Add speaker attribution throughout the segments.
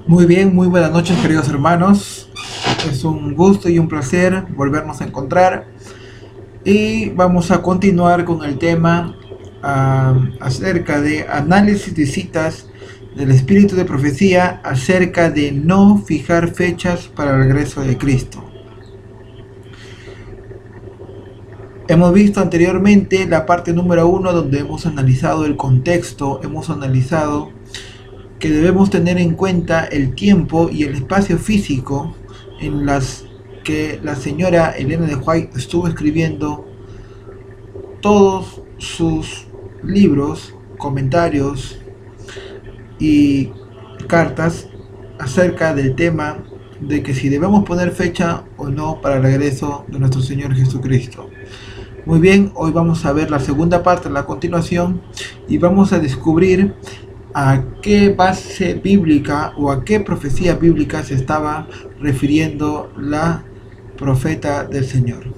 Speaker 1: Muy bien, muy buenas noches queridos hermanos. Es un gusto y un placer volvernos a encontrar y vamos a continuar con el tema acerca de análisis de citas del espíritu de profecía acerca de no fijar fechas para el regreso de Cristo. Hemos visto anteriormente la parte número 1 donde hemos analizado el contexto, hemos analizado que debemos tener en cuenta el tiempo y el espacio físico en las que la señora Elena de White estuvo escribiendo todos sus libros, comentarios y cartas acerca del tema de que si debemos poner fecha o no para el regreso de nuestro Señor Jesucristo. Muy bien, hoy vamos a ver la segunda parte, la continuación, y vamos a descubrir a qué base bíblica o a qué profecía bíblica se estaba refiriendo la profeta del Señor.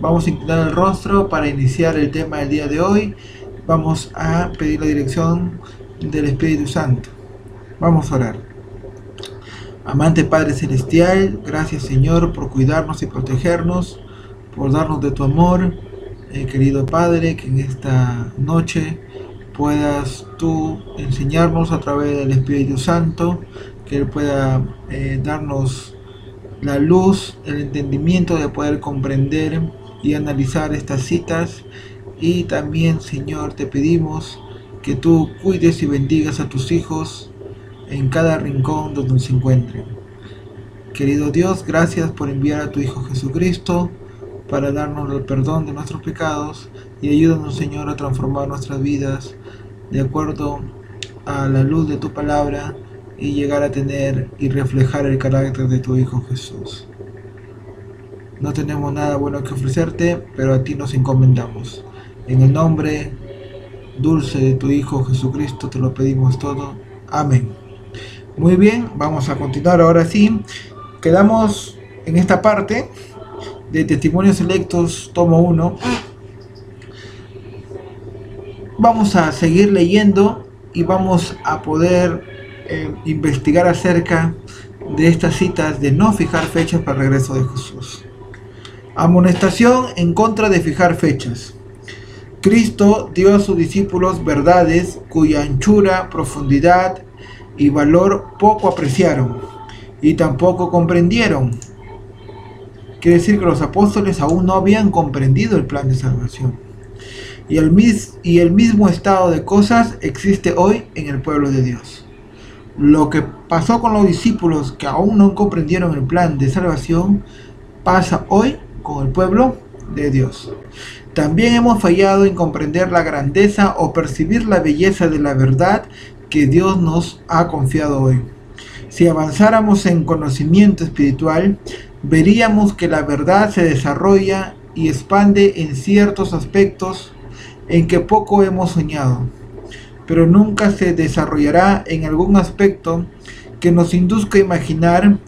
Speaker 1: Vamos a inclinar el rostro para iniciar el tema del día de hoy. Vamos a pedir la dirección del Espíritu Santo. Vamos a orar. Amante Padre Celestial, gracias Señor por cuidarnos y protegernos, por darnos de tu amor. Querido Padre, que en esta noche puedas tú enseñarnos a través del Espíritu Santo, que Él pueda darnos la luz, el entendimiento de poder comprender y analizar estas citas. Y también, Señor, te pedimos que tú cuides y bendigas a tus hijos en cada rincón donde se encuentren. Querido Dios, gracias por enviar a tu Hijo Jesucristo para darnos el perdón de nuestros pecados, y ayúdanos, Señor, a transformar nuestras vidas de acuerdo a la luz de tu palabra y llegar a tener y reflejar el carácter de tu Hijo Jesús. No tenemos nada bueno que ofrecerte, pero a ti nos encomendamos. En el nombre dulce de tu Hijo Jesucristo te lo pedimos todo. Amén. Muy bien, vamos a continuar ahora sí. Quedamos en esta parte de Testimonios Selectos, tomo 1. Vamos a seguir leyendo y vamos a poder investigar acerca de estas citas de no fijar fechas para el regreso de Jesús. Amonestación en contra de fijar fechas. Cristo dio a sus discípulos verdades cuya anchura, profundidad y valor poco apreciaron y tampoco comprendieron. Quiere decir que los apóstoles aún no habían comprendido el plan de salvación. Y el mismo estado de cosas existe hoy en el pueblo de Dios. Lo que pasó con los discípulos que aún no comprendieron el plan de salvación, pasa hoy con el pueblo de Dios. También hemos fallado en comprender la grandeza o percibir la belleza de la verdad que Dios nos ha confiado hoy. Si avanzáramos en conocimiento espiritual, veríamos que la verdad se desarrolla y expande en ciertos aspectos en que poco hemos soñado, pero nunca se desarrollará en algún aspecto que nos induzca a imaginar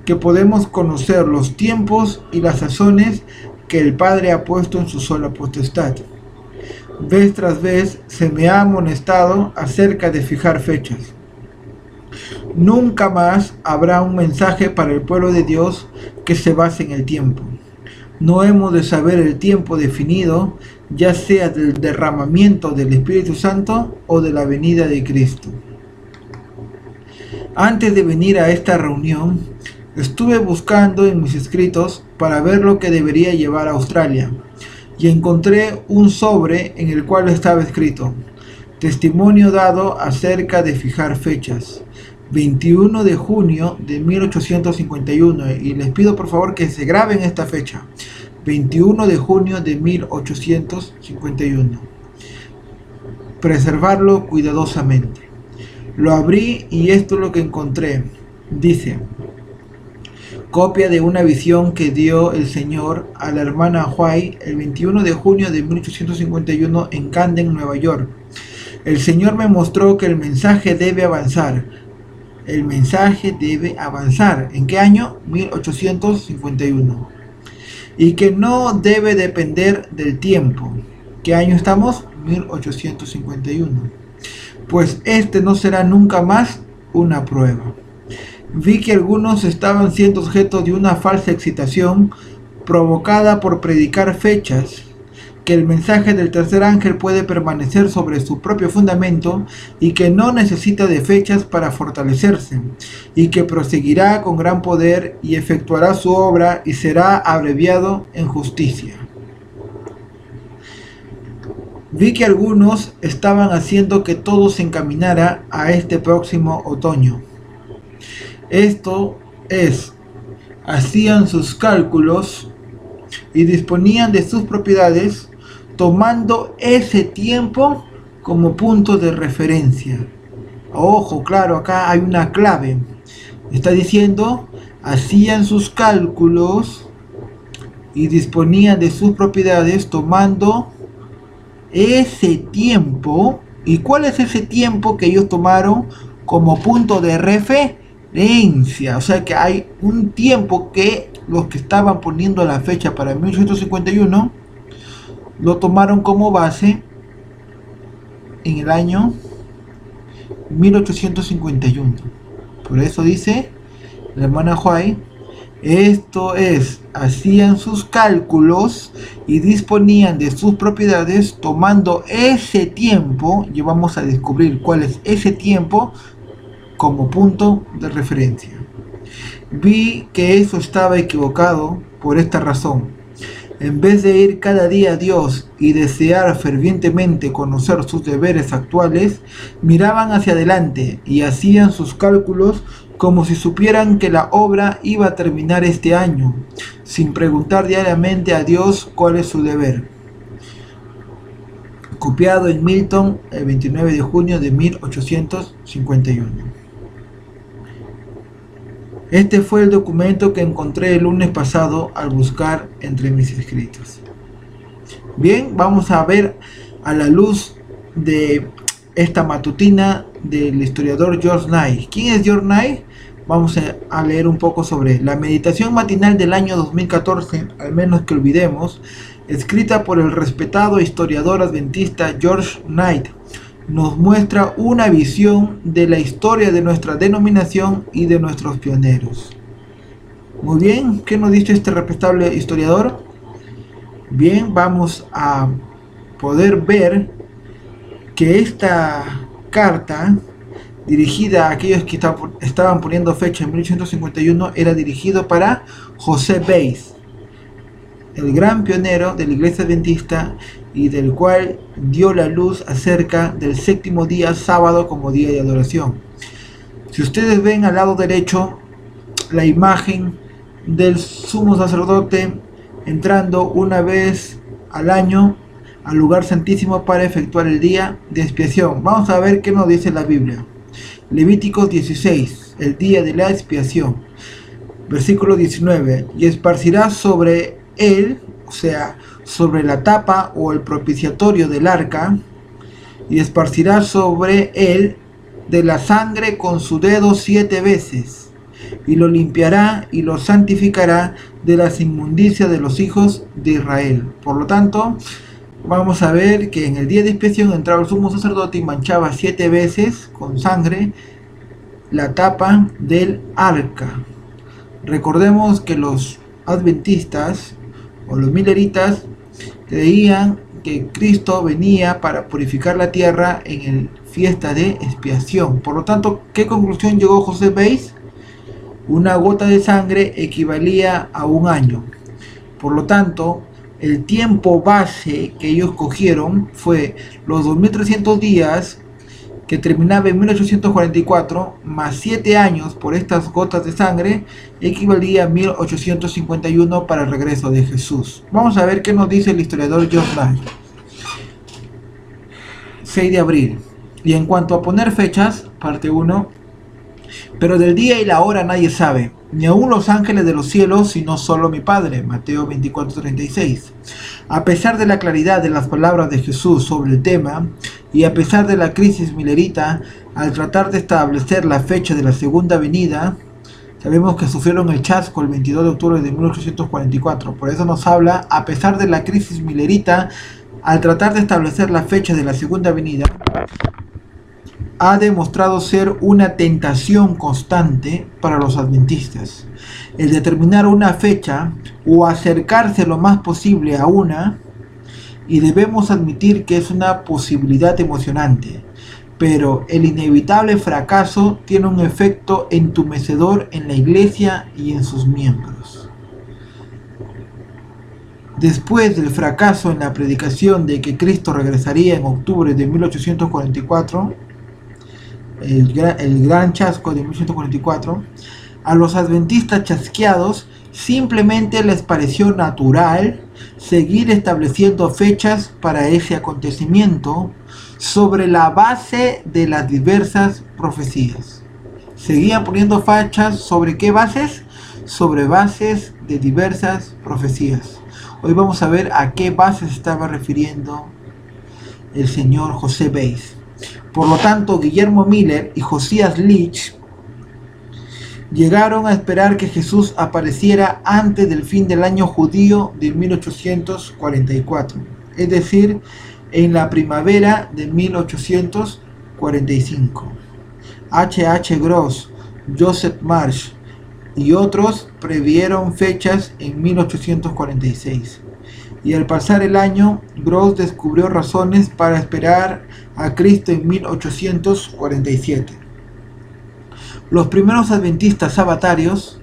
Speaker 1: que podemos conocer los tiempos y las sazones que el Padre ha puesto en su sola potestad. Vez tras vez se me ha amonestado acerca de fijar fechas. Nunca más habrá un mensaje para el pueblo de Dios que se base en el tiempo. No hemos de saber el tiempo definido, ya sea del derramamiento del Espíritu Santo o de la venida de Cristo. Antes de venir a esta reunión, estuve buscando en mis escritos para ver lo que debería llevar a Australia, y encontré un sobre en el cual estaba escrito: testimonio dado acerca de fijar fechas. 21 de junio de 1851, y les pido por favor que se graben esta fecha: 21 de junio de 1851. Preservarlo cuidadosamente. Lo abrí y esto es lo que encontré. Dice: copia de una visión que dio el Señor a la hermana White el 21 de junio de 1851 en Camden, Nueva York. El Señor me mostró que el mensaje debe avanzar. El mensaje debe avanzar. ¿En qué año? 1851. Y que no debe depender del tiempo. ¿Qué año estamos? 1851. Pues este no será nunca más una prueba. Vi que algunos estaban siendo objeto de una falsa excitación provocada por predicar fechas, que el mensaje del tercer ángel puede permanecer sobre su propio fundamento y que no necesita de fechas para fortalecerse, y que proseguirá con gran poder y efectuará su obra y será abreviado en justicia. Vi que algunos estaban haciendo que todo se encaminara a este próximo otoño. Esto es, hacían sus cálculos y disponían de sus propiedades tomando ese tiempo como punto de referencia. Ojo, claro, acá hay una clave. Está diciendo, hacían sus cálculos y disponían de sus propiedades tomando ese tiempo. ¿Y cuál es ese tiempo que ellos tomaron como punto de referencia? O sea que hay un tiempo que los que estaban poniendo la fecha para 1851 lo tomaron como base en el año 1851. Por eso dice la hermana White, esto es, hacían sus cálculos y disponían de sus propiedades tomando ese tiempo, y vamos a descubrir cuál es ese tiempo como punto de referencia. Vi que eso estaba equivocado por esta razón. En vez de ir cada día a Dios y desear fervientemente conocer sus deberes actuales, miraban hacia adelante y hacían sus cálculos como si supieran que la obra iba a terminar este año, sin preguntar diariamente a Dios cuál es su deber. Copiado en Milton el 29 de junio de 1851. Este fue el documento que encontré el lunes pasado al buscar entre mis escritos. Bien, vamos a ver a la luz de esta matutina del historiador George Knight. ¿Quién es George Knight? Vamos a leer un poco sobre la meditación matinal del año 2014, al menos que olvidemos, escrita por el respetado historiador adventista George Knight. Nos muestra una visión de la historia de nuestra denominación y de nuestros pioneros. Muy bien, ¿qué nos dice este respetable historiador? Bien, vamos a poder ver que esta carta, dirigida a aquellos que estaban poniendo fecha en 1851, era dirigido para José Bates, el gran pionero de la iglesia adventista y del cual dio la luz acerca del séptimo día sábado como día de adoración. Si ustedes ven al lado derecho la imagen del sumo sacerdote entrando una vez al año al lugar santísimo para efectuar el día de expiación. Vamos a ver qué nos dice la Biblia. Levíticos 16, el día de la expiación. Versículo 19. Y esparcirás sobre él, o sea, sobre la tapa o el propiciatorio del arca, y esparcirá sobre él de la sangre con su dedo 7 veces, y lo limpiará y lo santificará de las inmundicias de los hijos de Israel. Por lo tanto, vamos a ver que en el día de expiación entraba el sumo sacerdote y manchaba 7 veces con sangre la tapa del arca. Recordemos que los adventistas o los mileritas creían que Cristo venía para purificar la tierra en el fiesta de expiación. Por lo tanto, ¿qué conclusión llegó José Bates? Una gota de sangre equivalía a un año. Por lo tanto, el tiempo base que ellos cogieron fue los 2300 días que terminaba en 1844, más 7 años por estas gotas de sangre, equivalía a 1851 para el regreso de Jesús. Vamos a ver qué nos dice el historiador George Knight. 6 de abril. Y en cuanto a poner fechas, parte 1, pero del día y la hora nadie sabe, ni aun los ángeles de los cielos, sino solo mi Padre. Mateo 24:36. A pesar de la claridad de las palabras de Jesús sobre el tema, y a pesar de la crisis milerita, al tratar de establecer la fecha de la segunda venida, sabemos que sufrieron el chasco el 22 de octubre de 1844. Por eso nos habla, a pesar de la crisis milerita, al tratar de establecer la fecha de la segunda venida, ha demostrado ser una tentación constante para los adventistas. El determinar una fecha o acercarse lo más posible a una, y debemos admitir que es una posibilidad emocionante, pero el inevitable fracaso tiene un efecto entumecedor en la Iglesia y en sus miembros. Después del fracaso en la predicación de que Cristo regresaría en octubre de 1844, el gran chasco de 1844, a los adventistas chasqueados simplemente les pareció natural seguir estableciendo fechas para ese acontecimiento sobre la base de las diversas profecías. Seguían poniendo fechas sobre qué bases, sobre bases de diversas profecías. Hoy vamos a ver a qué bases estaba refiriendo el señor José Bates. Por lo tanto, Guillermo Miller y Josias Leach llegaron a esperar que Jesús apareciera antes del fin del año judío de 1844, es decir, en la primavera de 1845. H. Gross, Joseph Marsh y otros previeron fechas en 1846. Y al pasar el año, Gross descubrió razones para esperar a Cristo en 1847. Los primeros adventistas sabatarios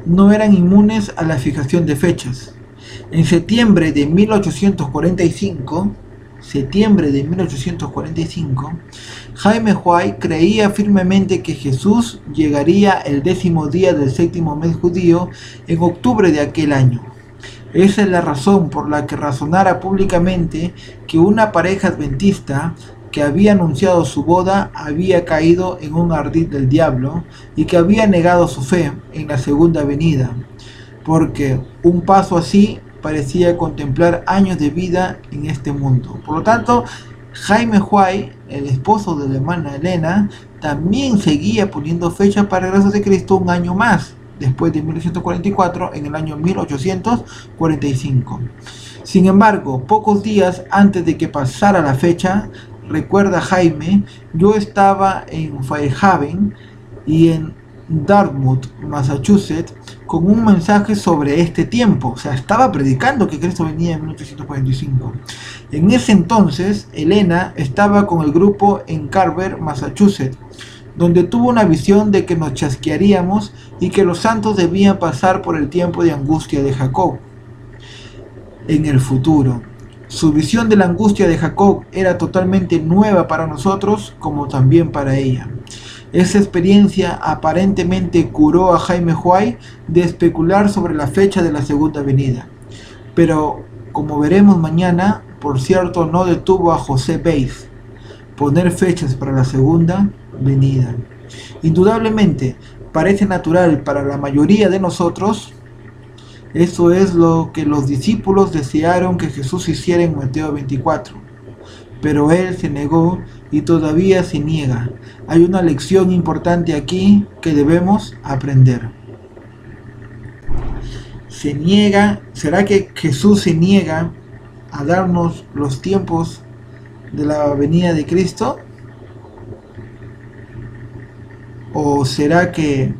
Speaker 1: no eran inmunes a la fijación de fechas. En septiembre de 1845, Jaime White creía firmemente que Jesús llegaría el 10º día del 7º mes judío en octubre de aquel año. Esa es la razón por la que razonara públicamente que una pareja adventista que había anunciado su boda había caído en un ardid del diablo y que había negado su fe en la segunda venida, porque un paso así parecía contemplar años de vida en este mundo. Por lo tanto, Jaime White, el esposo de la hermana Elena, también seguía poniendo fecha para el regreso de Cristo un año más, después de 1844, en el año 1845. Sin embargo, pocos días antes de que pasara la fecha, recuerda Jaime, yo estaba en Fairhaven y en Dartmouth, Massachusetts, con un mensaje sobre este tiempo. O sea, estaba predicando que Cristo venía en 1845. En ese entonces, Elena estaba con el grupo en Carver, Massachusetts, donde tuvo una visión de que nos chasquearíamos y que los santos debían pasar por el tiempo de angustia de Jacob en el futuro. Su visión de la angustia de Jacob era totalmente nueva para nosotros, como también para ella. Esa experiencia aparentemente curó a Jaime White de especular sobre la fecha de la segunda venida. Pero, como veremos mañana, por cierto, no detuvo a José Bates poner fechas para la segunda venida. Indudablemente, parece natural para la mayoría de nosotros. Eso es lo que los discípulos desearon que Jesús hiciera en Mateo 24. Pero él se negó y todavía se niega. Hay una lección importante aquí que debemos aprender. Se niega. ¿Será que Jesús se niega a darnos los tiempos de la venida de Cristo? ¿O será que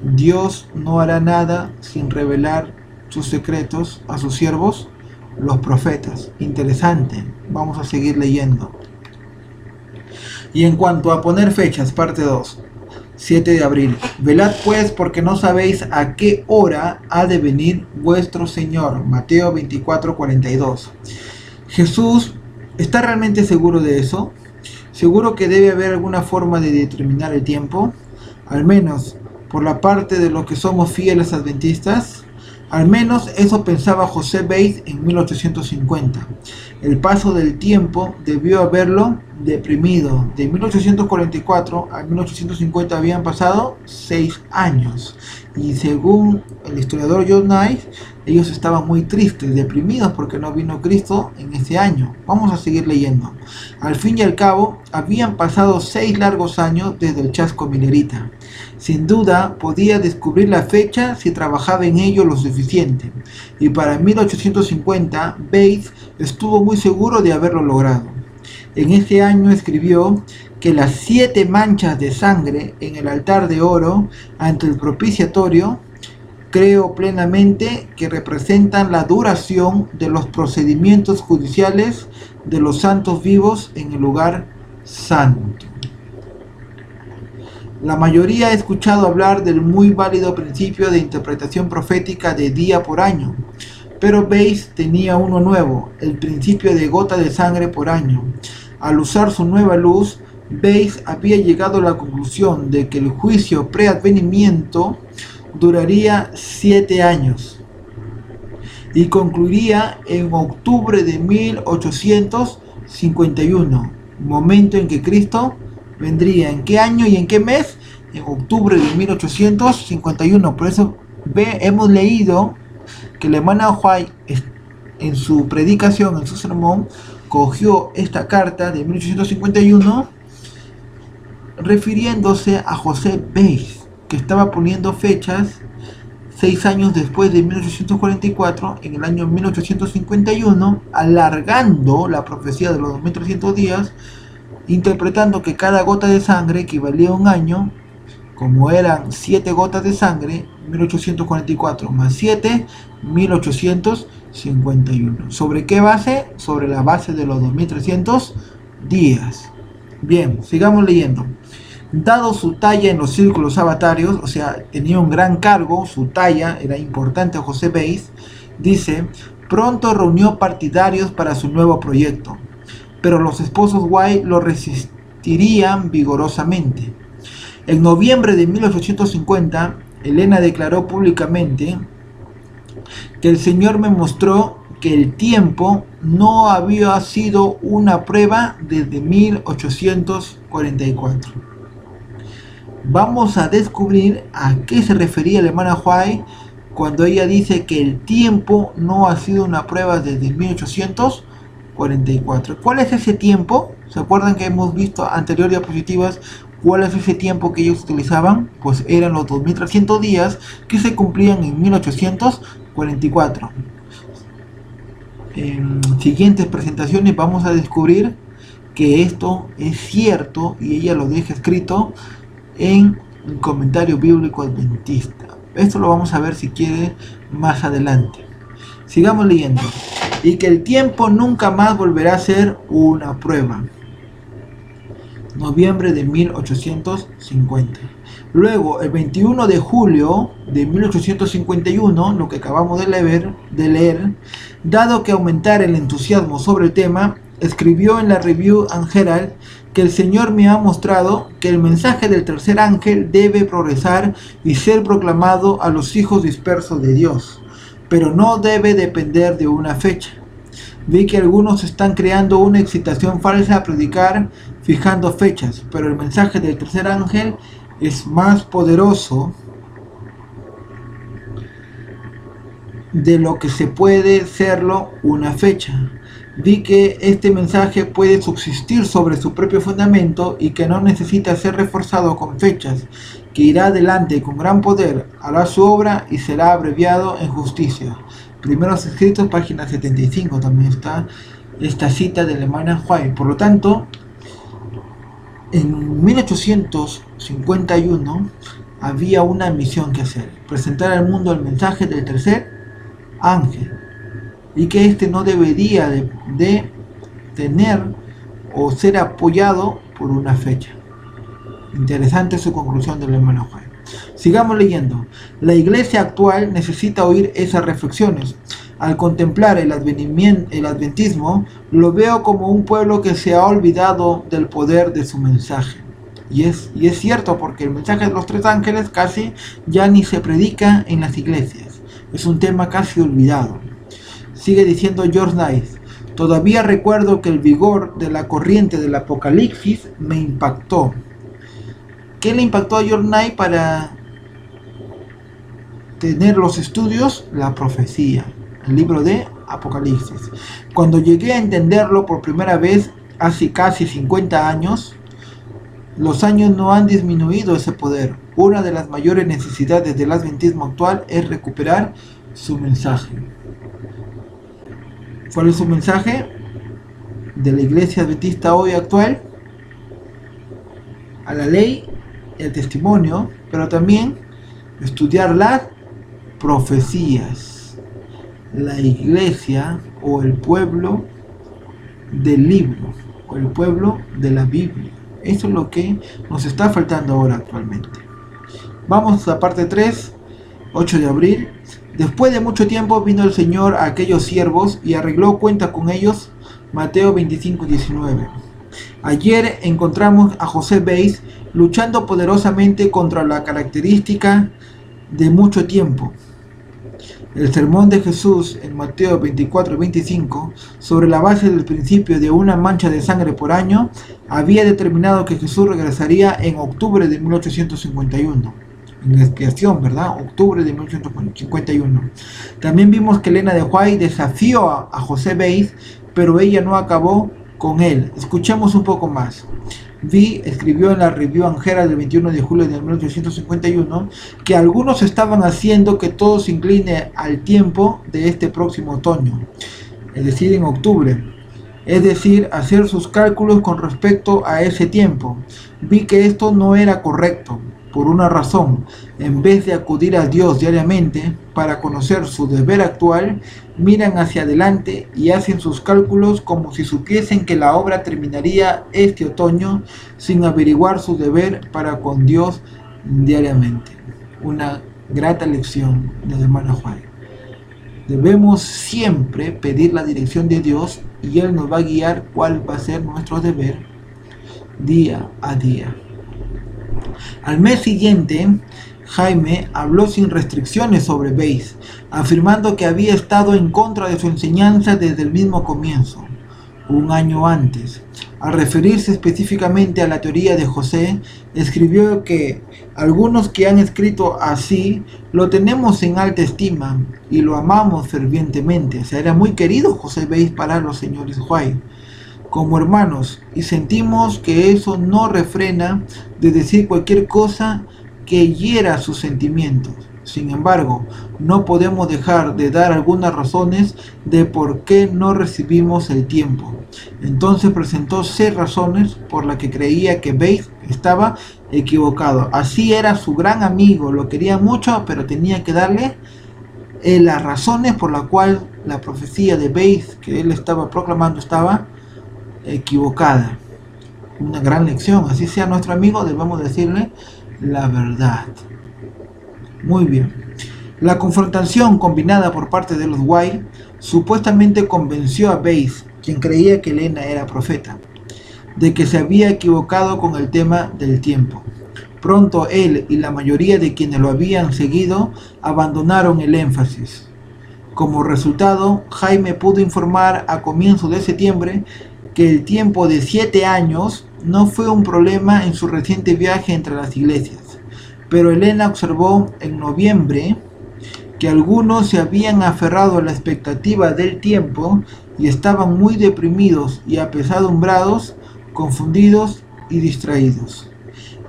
Speaker 1: Dios no hará nada sin revelar sus secretos a sus siervos, los profetas? Interesante. Vamos a seguir leyendo. Y en cuanto a poner fechas, parte 2, 7 de abril. Velad pues, porque no sabéis a qué hora ha de venir vuestro Señor. Mateo 24:42. Jesús está realmente seguro de eso. Seguro que debe haber alguna forma de determinar el tiempo, al menos por la parte de los que somos fieles adventistas. Al menos eso pensaba José Bates en 1850. El paso del tiempo debió haberlo deprimido. De 1844 a 1850 habían pasado 6 años. Y según el historiador John Knight, ellos estaban muy tristes, deprimidos porque no vino Cristo en ese año. Vamos a seguir leyendo. Al fin y al cabo, habían pasado 6 largos años desde el chasco milerita. Sin duda, podía descubrir la fecha si trabajaba en ello lo suficiente. Y para 1850, Bates estuvo muy seguro de haberlo logrado. En ese año escribió que las 7 manchas de sangre en el altar de oro ante el propiciatorio, creo plenamente que representan la duración de los procedimientos judiciales de los santos vivos en el lugar santo. La mayoría ha escuchado hablar del muy válido principio de interpretación profética de día por año, pero Weiss tenía uno nuevo, el principio de gota de sangre por año. Al usar su nueva luz, Weiss había llegado a la conclusión de que el juicio preadvenimiento duraría 7 años y concluiría en octubre de 1851, momento en que Cristo vendría. ¿En qué año y en qué mes? En octubre de 1851. Por eso hemos leído que el hermano White, en su predicación, en su sermón, cogió esta carta de 1851 refiriéndose a José Weiss, que estaba poniendo fechas 6 años después de 1844, en el año 1851, alargando la profecía de los 2300 días, interpretando que cada gota de sangre equivalía a un año, como eran 7 gotas de sangre, 1844 más 7, 1851. ¿Sobre qué base? Sobre la base de los 2300 días. Bien, sigamos leyendo. Dado su talla en los círculos sabatarios, o sea, tenía un gran cargo, su talla era importante a José Weiss, dice, pronto reunió partidarios para su nuevo proyecto, pero los esposos White lo resistirían vigorosamente. En noviembre de 1850, Elena declaró públicamente que el Señor me mostró que el tiempo no había sido una prueba desde 1844. Vamos a descubrir a qué se refería la hermana White cuando ella dice que el tiempo no ha sido una prueba desde 1844. ¿Cuál es ese tiempo? ¿Se acuerdan que hemos visto anteriores diapositivas? ¿Cuál es ese tiempo que ellos utilizaban? Pues eran los 2300 días que se cumplían en 1844. En siguientes presentaciones vamos a descubrir que esto es cierto y ella lo deja escrito en un comentario bíblico adventista. Esto lo vamos a ver si quiere más adelante. Sigamos leyendo. Y que el tiempo nunca más volverá a ser una prueba. Noviembre de 1850. Luego, el 21 de julio de 1851, lo que acabamos de leer, dado que aumentara el entusiasmo sobre el tema, escribió en la Review and Herald que el Señor me ha mostrado que el mensaje del tercer ángel debe progresar y ser proclamado a los hijos dispersos de Dios, pero no debe depender de una fecha. Vi que algunos están creando una excitación falsa a predicar fijando fechas, pero el mensaje del tercer ángel es más poderoso de lo que se puede serlo una fecha. Vi que este mensaje puede subsistir sobre su propio fundamento y que no necesita ser reforzado con fechas, que irá adelante con gran poder, hará su obra y será abreviado en justicia. Primeros Escritos, página 75, también está esta cita de la hermana White. Por lo tanto, en 1851 había una misión que hacer, presentar al mundo el mensaje del tercer ángel, y que este no debería de tener o ser apoyado por una fecha. Interesante su conclusión del hermano Juan. Sigamos leyendo. La iglesia actual necesita oír esas reflexiones. Al contemplar el adventismo, lo veo como un pueblo que se ha olvidado del poder de su mensaje. Y es cierto, porque el mensaje de los tres ángeles casi ya ni se predica en las iglesias. Es un tema casi olvidado. Sigue diciendo George Knight, todavía recuerdo que el vigor de la corriente del Apocalipsis me impactó. ¿Qué le impactó a George Knight para tener los estudios? La profecía, el libro de Apocalipsis. Cuando llegué a entenderlo por primera vez hace casi 50 años, los años no han disminuido ese poder. Una de las mayores necesidades del adventismo actual es recuperar su mensaje. ¿Cuál es su mensaje de la iglesia adventista hoy actual? a la ley y al testimonio, pero también estudiar las profecías. La iglesia o el pueblo del libro o el pueblo de la Biblia. Eso es lo que nos está faltando ahora actualmente. Vamos a la parte 3, 8 de abril. Después de mucho tiempo vino el Señor a aquellos siervos y arregló cuenta con ellos. Mateo 25, 19. Ayer encontramos a José Beis luchando poderosamente contra la característica de mucho tiempo. El sermón de Jesús en Mateo 24 y 25, sobre la base del principio de una mancha de sangre por año, había determinado que Jesús regresaría en octubre de 1851. En la expiación, ¿verdad? Octubre de 1851. También vimos que Elena de White desafió a José Beis, pero ella no acabó con él. Escuchemos un poco más. Vi escribió en la Review and Herald del 21 de julio de 1851 que algunos estaban haciendo que todo se incline al tiempo de este próximo otoño, es decir, en octubre, es decir, hacer sus cálculos con respecto a ese tiempo. Vi que esto no era correcto, por una razón. En vez de acudir a Dios diariamente para conocer su deber actual, miran hacia adelante y hacen sus cálculos como si supiesen que la obra terminaría este otoño sin averiguar su deber para con Dios diariamente. Una grata lección de la hermana White. Debemos siempre pedir la dirección de Dios y Él nos va a guiar cuál va a ser nuestro deber día a día. Al mes siguiente, Jaime habló sin restricciones sobre Beis, afirmando que había estado en contra de su enseñanza desde el mismo comienzo, un año antes. Al referirse específicamente a la teoría de José, escribió que algunos que han escrito así lo tenemos en alta estima y lo amamos fervientemente. O sea, era muy querido José Beis para los señores White como hermanos, y sentimos que eso no refrena de decir cualquier cosa que hiera sus sentimientos. Sin embargo, no podemos dejar de dar algunas razones de por qué no recibimos el tiempo. Entonces presentó 6 razones por las que creía que Beis estaba equivocado. Así era su gran amigo, lo quería mucho, pero tenía que darle las razones por las cuales la profecía de Beis que él estaba proclamando estaba equivocada. Una gran lección. Así sea nuestro amigo, debemos decirle la verdad. Muy bien. La confrontación combinada por parte de los White supuestamente convenció a Beis, quien creía que Elena era profeta, de que se había equivocado con el tema del tiempo. Pronto él y la mayoría de quienes lo habían seguido abandonaron el énfasis. Como resultado, Jaime pudo informar a comienzos de septiembre que el tiempo de 7 años no fue un problema en su reciente viaje entre las iglesias, pero Elena observó en noviembre que algunos se habían aferrado a la expectativa del tiempo y estaban muy deprimidos y apesadumbrados, confundidos y distraídos.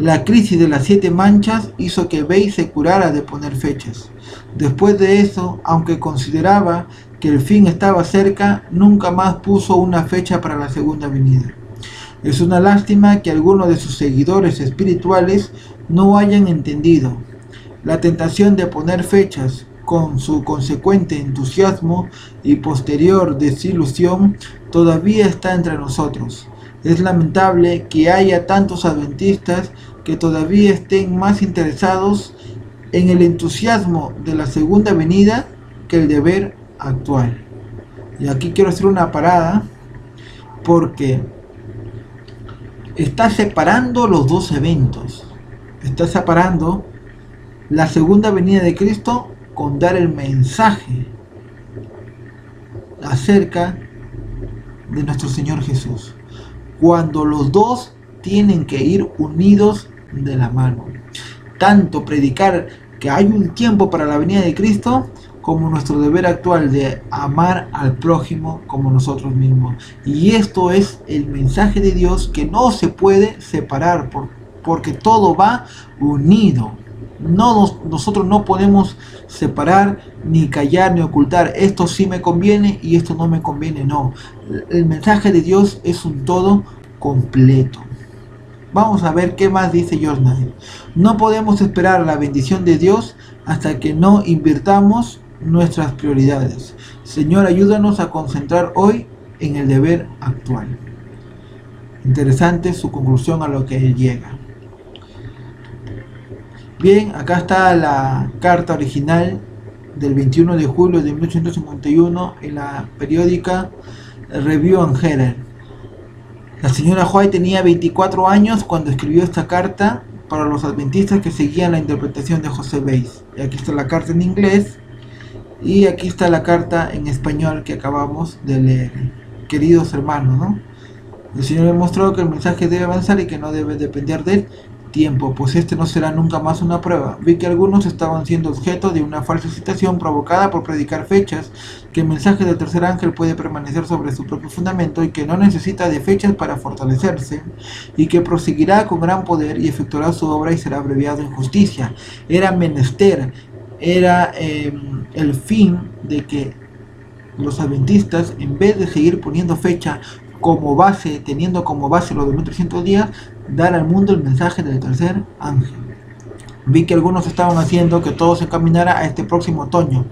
Speaker 1: La crisis de las 7 manchas hizo que Beis se curara de poner fechas. Después de eso, aunque consideraba que el fin estaba cerca, nunca más puso una fecha para la segunda venida. Es una lástima que algunos de sus seguidores espirituales no hayan entendido. La tentación de poner fechas, con su consecuente entusiasmo y posterior desilusión, todavía está entre nosotros. Es lamentable que haya tantos adventistas que todavía estén más interesados en el entusiasmo de la segunda venida que el deber actual. Y aquí quiero hacer una parada porque está separando los dos eventos. Está separando la segunda venida de Cristo con dar el mensaje acerca de nuestro Señor Jesús, cuando los dos tienen que ir unidos de la mano. Tanto predicar que hay un tiempo para la venida de Cristo, como nuestro deber actual de amar al prójimo como nosotros mismos. Y esto es el mensaje de Dios que no se puede separar, porque todo va unido. Nosotros no podemos separar, ni callar, ni ocultar. Esto sí me conviene y esto no me conviene. No. El mensaje de Dios es un todo completo. Vamos a ver qué más dice George Knight. No podemos esperar la bendición de Dios hasta que no invirtamos nuestras prioridades. Señor, ayúdanos a concentrar hoy en el deber actual. Interesante su conclusión a lo que él llega. Bien, acá está la carta original del 21 de julio de 1851 en la periódica Review and Herald. La señora White tenía 24 años cuando escribió esta carta para los adventistas que seguían la interpretación de José Bates. Y aquí está la carta en inglés y aquí está la carta en español que acabamos de leer. Queridos hermanos, ¿no? El Señor me mostró que el mensaje debe avanzar y que no debe depender del tiempo, pues este no será nunca más una prueba. Vi que algunos estaban siendo objeto de una falsa citación provocada por predicar fechas, que el mensaje del tercer ángel puede permanecer sobre su propio fundamento y que no necesita de fechas para fortalecerse, y que proseguirá con gran poder y efectuará su obra y será abreviado en justicia. Era menester, era el fin de que los adventistas, en vez de seguir poniendo fecha como base, teniendo como base los 2300 días, dar al mundo el mensaje del tercer ángel. Vi que algunos estaban haciendo que todo se encaminara a este próximo otoño.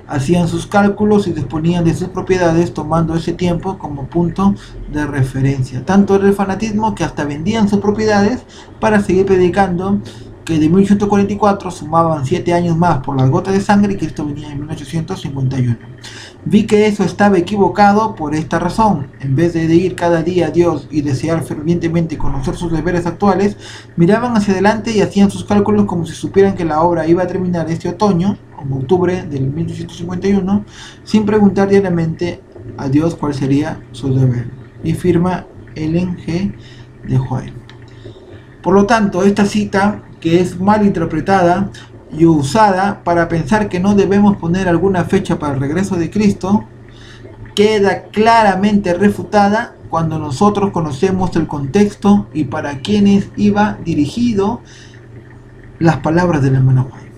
Speaker 1: Hacían sus cálculos y disponían de sus propiedades tomando ese tiempo como punto de referencia. Tanto era el fanatismo que hasta vendían sus propiedades para seguir predicando que de 1844 sumaban 7 años más por las gotas de sangre y Cristo venía en 1851. Vi que eso estaba equivocado por esta razón. En vez de ir cada día a Dios y desear fervientemente conocer sus deberes actuales, miraban hacia adelante y hacían sus cálculos como si supieran que la obra iba a terminar este otoño, en octubre del 1851, sin preguntar diariamente a Dios cuál sería su deber. Y firma Ellen G. de White. Por lo tanto, esta cita, que es mal interpretada y usada para pensar que no debemos poner alguna fecha para el regreso de Cristo, queda claramente refutada cuando nosotros conocemos el contexto y para quienes iba dirigido las palabras del hermano White.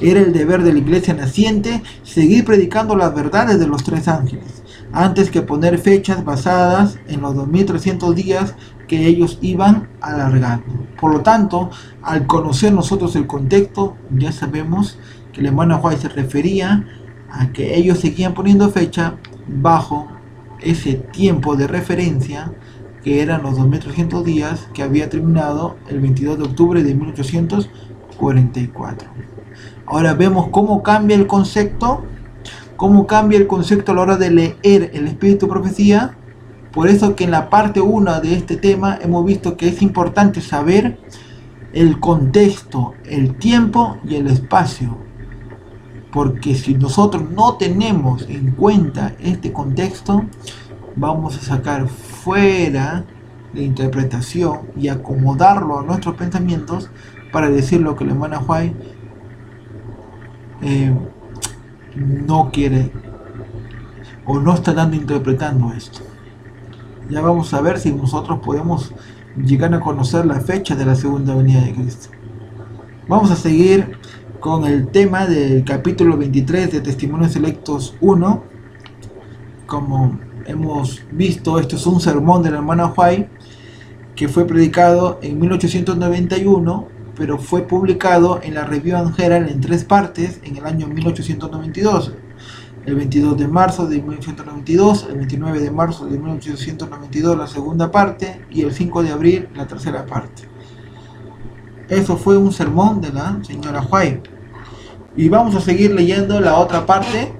Speaker 1: Era el deber de la iglesia naciente seguir predicando las verdades de los tres ángeles, antes que poner fechas basadas en los 2300 días que ellos iban alargando. Por lo tanto, al conocer nosotros el contexto, ya sabemos que el hermano White se refería a que ellos seguían poniendo fecha bajo ese tiempo de referencia que eran los 2300 días que había terminado el 22 de octubre de 1844. Ahora vemos cómo cambia el concepto, a la hora de leer el espíritu de profecía. Por eso que en la parte 1 de este tema hemos visto que es importante saber el contexto, el tiempo y el espacio. Porque si nosotros no tenemos en cuenta este contexto, vamos a sacar fuera de interpretación y acomodarlo a nuestros pensamientos para decir lo que el hermano White no quiere o no está interpretando esto. Ya vamos a ver si nosotros podemos llegar a conocer la fecha de la segunda venida de Cristo. Vamos a seguir con el tema del capítulo 23 de Testimonios Selectos 1. Como hemos visto, esto es un sermón del hermano White que fue predicado en 1891, pero fue publicado en la Review and Herald en 3 partes en el año 1892. El 22 de marzo de 1892, el 29 de marzo de 1892 la segunda parte y el 5 de abril la tercera parte. Eso fue un sermón de la señora White. Y vamos a seguir leyendo la otra parte,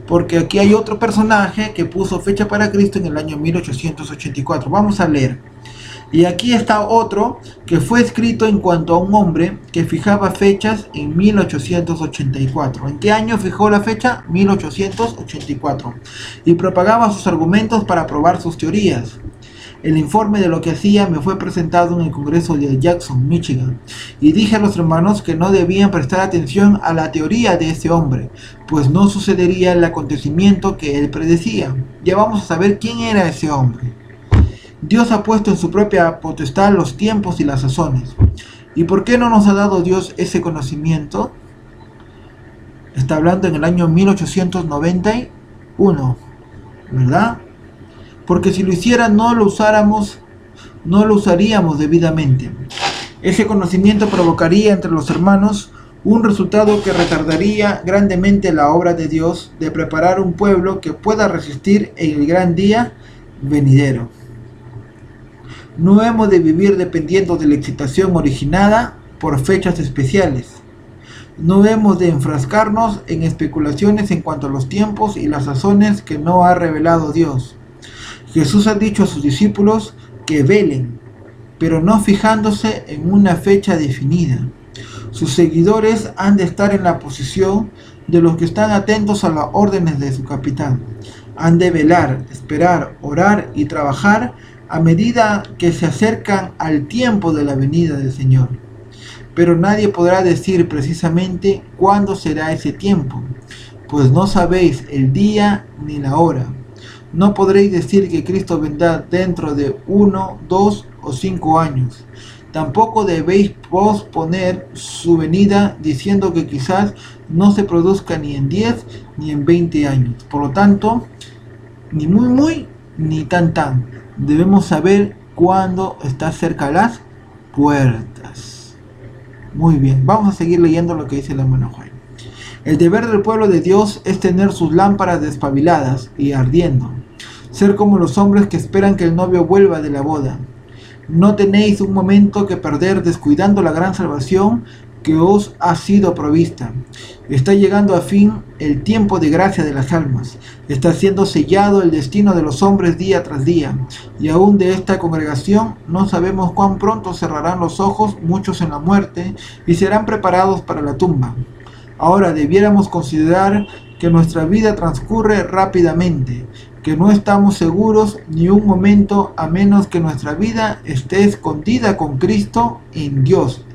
Speaker 1: porque aquí hay otro personaje que puso fecha para Cristo en el año 1884. Vamos a leer. Y aquí está otro que fue escrito en cuanto a un hombre que fijaba fechas en 1884. ¿En qué año fijó la fecha? 1884. Y propagaba sus argumentos para probar sus teorías. El informe de lo que hacía me fue presentado en el Congreso de Jackson, Michigan, y dije a los hermanos que no debían prestar atención a la teoría de ese hombre, pues no sucedería el acontecimiento que él predecía. Ya vamos a saber quién era ese hombre. Dios ha puesto en su propia potestad los tiempos y las sazones. ¿Y por qué no nos ha dado Dios ese conocimiento? Está hablando en el año 1891, ¿verdad? Porque si lo hiciera no lo usáramos no lo usaríamos debidamente. Ese conocimiento provocaría entre los hermanos un resultado que retardaría grandemente la obra de Dios de preparar un pueblo que pueda resistir en el gran día venidero. No hemos de vivir dependiendo de la excitación originada por fechas especiales. No hemos de enfrascarnos en especulaciones en cuanto a los tiempos y las sazones que no ha revelado Dios. Jesús ha dicho a sus discípulos que velen, pero no fijándose en una fecha definida. Sus seguidores han de estar en la posición de los que están atentos a las órdenes de su capitán. Han de velar, esperar, orar y trabajar a medida que se acercan al tiempo de la venida del Señor. Pero nadie podrá decir precisamente cuándo será ese tiempo, pues no sabéis el día ni la hora. No podréis decir que Cristo vendrá dentro de 1, 2 o 5 años. Tampoco debéis posponer su venida diciendo que quizás no se produzca ni en 10 ni en 20 años. Por lo tanto, ni muy, ni tan. Debemos saber cuándo está cerca las puertas. Muy bien, vamos a seguir leyendo lo que dice el hermano Juan. El deber del pueblo de Dios es tener sus lámparas despabiladas y ardiendo. Ser como los hombres que esperan que el novio vuelva de la boda. No tenéis un momento que perder descuidando la gran salvación que os ha sido provista. Está llegando a fin el tiempo de gracia de las almas. Está siendo sellado el destino de los hombres día tras día. Y aún de esta congregación no sabemos cuán pronto cerrarán los ojos muchos en la muerte y serán preparados para la tumba. Ahora debiéramos considerar que nuestra vida transcurre rápidamente, que no estamos seguros ni un momento a menos que nuestra vida esté escondida con Cristo en Dios.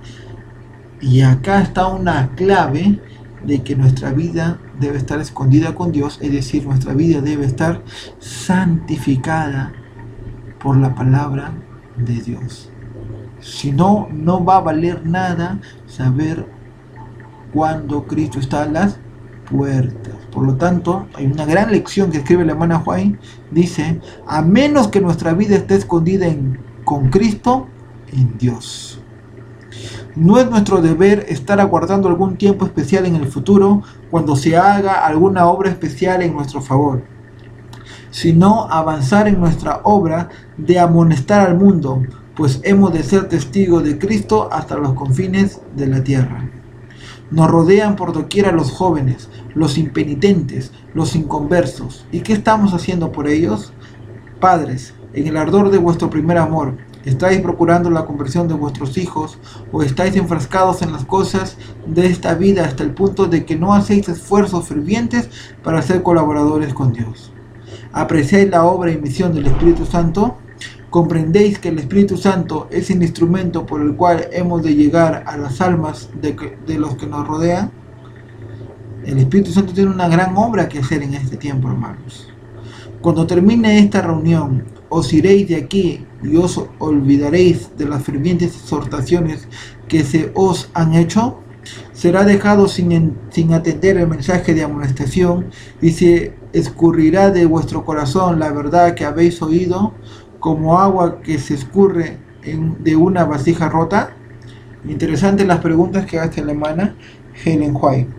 Speaker 1: Y acá está una clave de que nuestra vida debe estar escondida con Dios, es decir, nuestra vida debe estar santificada por la palabra de Dios. Si no, no va a valer nada saber cuándo Cristo está a las puertas. Por lo tanto, hay una gran lección que escribe la hermana Juan. Dice, a menos que nuestra vida esté escondida con Cristo en Dios. No es nuestro deber estar aguardando algún tiempo especial en el futuro cuando se haga alguna obra especial en nuestro favor, sino avanzar en nuestra obra de amonestar al mundo, pues hemos de ser testigos de Cristo hasta los confines de la tierra. Nos rodean por doquiera los jóvenes, los impenitentes, los inconversos. ¿Y qué estamos haciendo por ellos? Padres, en el ardor de vuestro primer amor, ¿estáis procurando la conversión de vuestros hijos o estáis enfrascados en las cosas de esta vida hasta el punto de que no hacéis esfuerzos fervientes para ser colaboradores con Dios? ¿Apreciáis la obra y misión del Espíritu Santo? ¿Comprendéis que el Espíritu Santo es el instrumento por el cual hemos de llegar a las almas de los que nos rodean? El Espíritu Santo tiene una gran obra que hacer en este tiempo, hermanos. Cuando termine esta reunión, os iréis de aquí y os olvidaréis de las fervientes exhortaciones que se os han hecho. Será dejado sin atender el mensaje de amonestación y se escurrirá de vuestro corazón la verdad que habéis oído, como agua que se escurre de una vasija rota. Interesantes las preguntas que hace la hermana Ellen White.